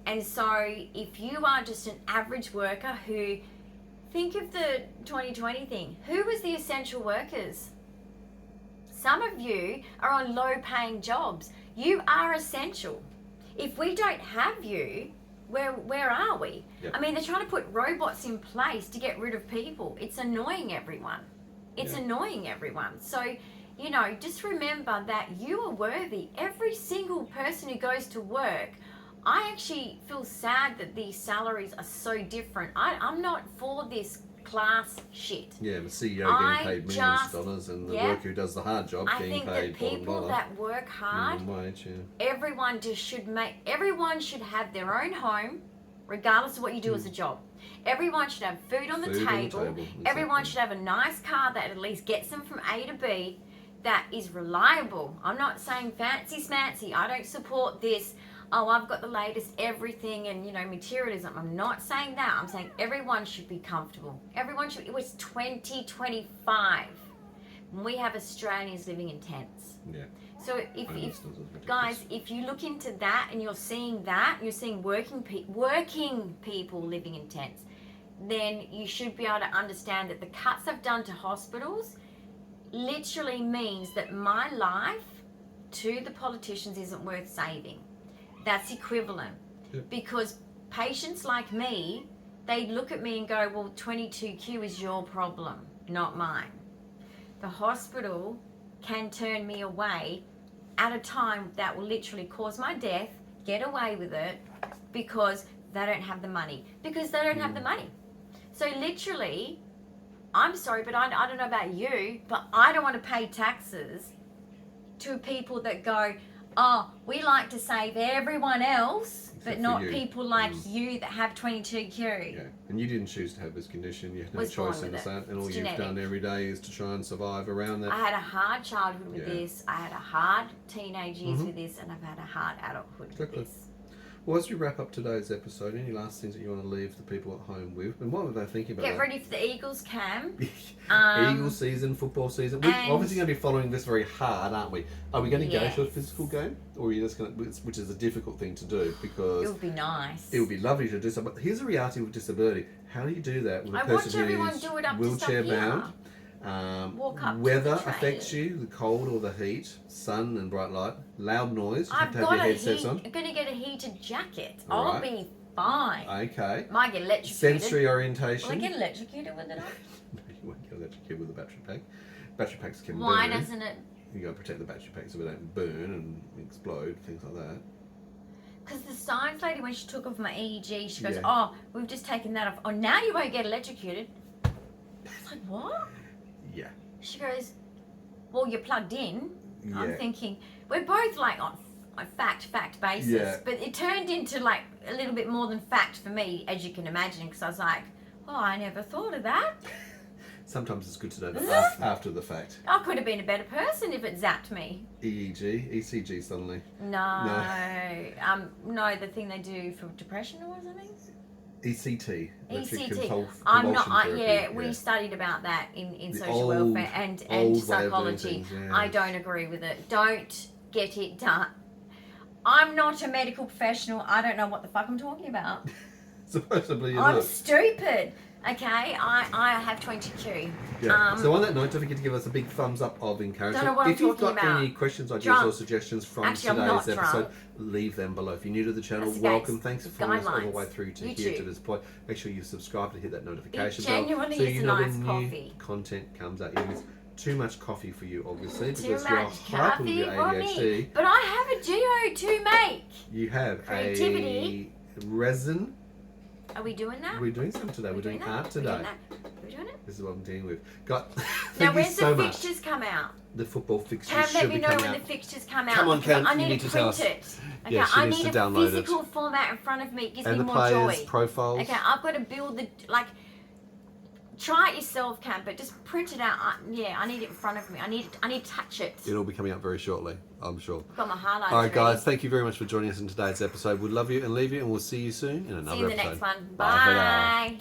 And so if you are just an average worker who... Think of the 2020 thing. Who was the essential workers? Some of you are on low-paying jobs. You are essential. If we don't have you, where are we? I mean, they're trying to put robots in place to get rid of people. It's annoying everyone. It's annoying everyone. So, you know, just remember that you are worthy. Every single person who goes to work, I actually feel sad that these salaries are so different. I'm not for this class shit. Yeah, the CEO getting paid millions of dollars and the worker who does the hard job getting paid $1. I think that people that work hard, everyone should have their own home, regardless of what you do as a job. Everyone should have food on the table. Exactly. Everyone should have a nice car that at least gets them from A to B, that is reliable. I'm not saying fancy smancy. I don't support this, oh, I've got the latest everything and, you know, materialism. I'm not saying that. I'm saying everyone should be comfortable. Everyone should. It was 2025 when we have Australians living in tents. So if guys, if you look into that and you're seeing working people living in tents, then you should be able to understand that the cuts I've done to hospitals literally means that my life to the politicians isn't worth saving. That's equivalent. Because patients like me, they look at me and go, well, 22q is your problem, not mine. The hospital can turn me away at a time that will literally cause my death, get away with it, because they don't have the money. Because they don't have the money. So literally, I'm sorry, but I don't know about you, but I don't want to pay taxes to people that go, oh, we like to save everyone else, but not people like you that have 22q. Yeah, and you didn't choose to have this condition. You had no Was born choice in with that, it. and all It's you've genetic. done every day is to try and survive around that. I had a hard childhood with Yeah. this. I had a hard teenage years with this, and I've had a hard adulthood with this. Well, as we wrap up today's episode, any last things that you want to leave the people at home with? And what were they thinking about Get that? ready for the Eagles, Cam. Eagles season, football season. We're and- obviously going to be following this very hard, aren't we? Are we going to Yes. go to a physical game? Or are you just going to, which is a difficult thing to do because It would be nice. it would be lovely to do so. But here's the reality with disability. How do you do that with a I person watch everyone who's do it up to wheelchair stuff here. bound? Walk up to Weather the train. affects you, the cold or the heat, sun and bright light, loud noise. You have I've to have got your a headsets on. I'm going to get a heated jacket. All I'll right. be fine. Okay. Might get electrocuted. Sensory orientation. Will I get electrocuted with it on? No, you won't get electrocuted with a battery pack. Battery packs can Why burn. doesn't it? You got to protect the battery pack so they don't burn and explode, things like that. Because the science lady, when she took off my EEG, she goes, Yeah. oh, we've just taken that off. Oh, now you won't get electrocuted. I was like, what? Yeah. She goes, well, you're plugged in. Yeah. I'm thinking, we're both like on a fact basis. Yeah. But it turned into like a little bit more than fact for me, as you can imagine, because I was like, oh, I never thought of that. Sometimes it's good to know that after the fact. I could have been a better person if it zapped me. EEG, ECG suddenly. No, the thing they do for depression or something. ECT. electric ECT. I'm not. convulsion therapy, We studied about that in The social old- welfare and old way of doing psychology. things, yeah. I don't agree with it. Don't get it done. I'm not a medical professional. I don't know what the fuck I'm talking about. Supposedly you're I'm not. stupid. Okay, I have 22. Yeah. So on that note, don't forget to give us a big thumbs up of encouragement. Don't know what I'm If you've talking got about. any questions, ideas, Drunk. or suggestions from Actually, I'm today's not episode, drunk. leave them below. If you're new to the channel, That's welcome. against Thanks for following us all the guidelines. way through to here YouTube. to this point. Make sure you subscribe and hit that notification It bell genuinely so is you a know nice when new coffee. content comes out. It is too much coffee for you, obviously, Too because much you're hyper with coffee your for ADHD. me. But I have a geo to make. You have Creativity. a resin. Are we doing that? We're doing something today. We're doing that? art We're doing today. that? We're doing it? This is what I'm dealing with. Got. Now, Thank you when's so the much. fixtures come out? The football fixtures Cam, should let be me know coming when out. the fixtures come out. Come on, because Cam, I you need need to to tell print us. it. Okay, Yeah, she I needs need to a download it. physical format in front of me. It gives And me the more players' joy. profiles. Okay, I've got to build the try it yourself, Cam, but just print it out. I need it in front of me. I need to touch it. It'll be coming up very shortly, I'm sure. I've got my highlights All right, ready. guys, thank you very much for joining us in today's episode. We love you and leave you, and we'll see you soon in another See you in the episode. next one. Bye for now. Bye.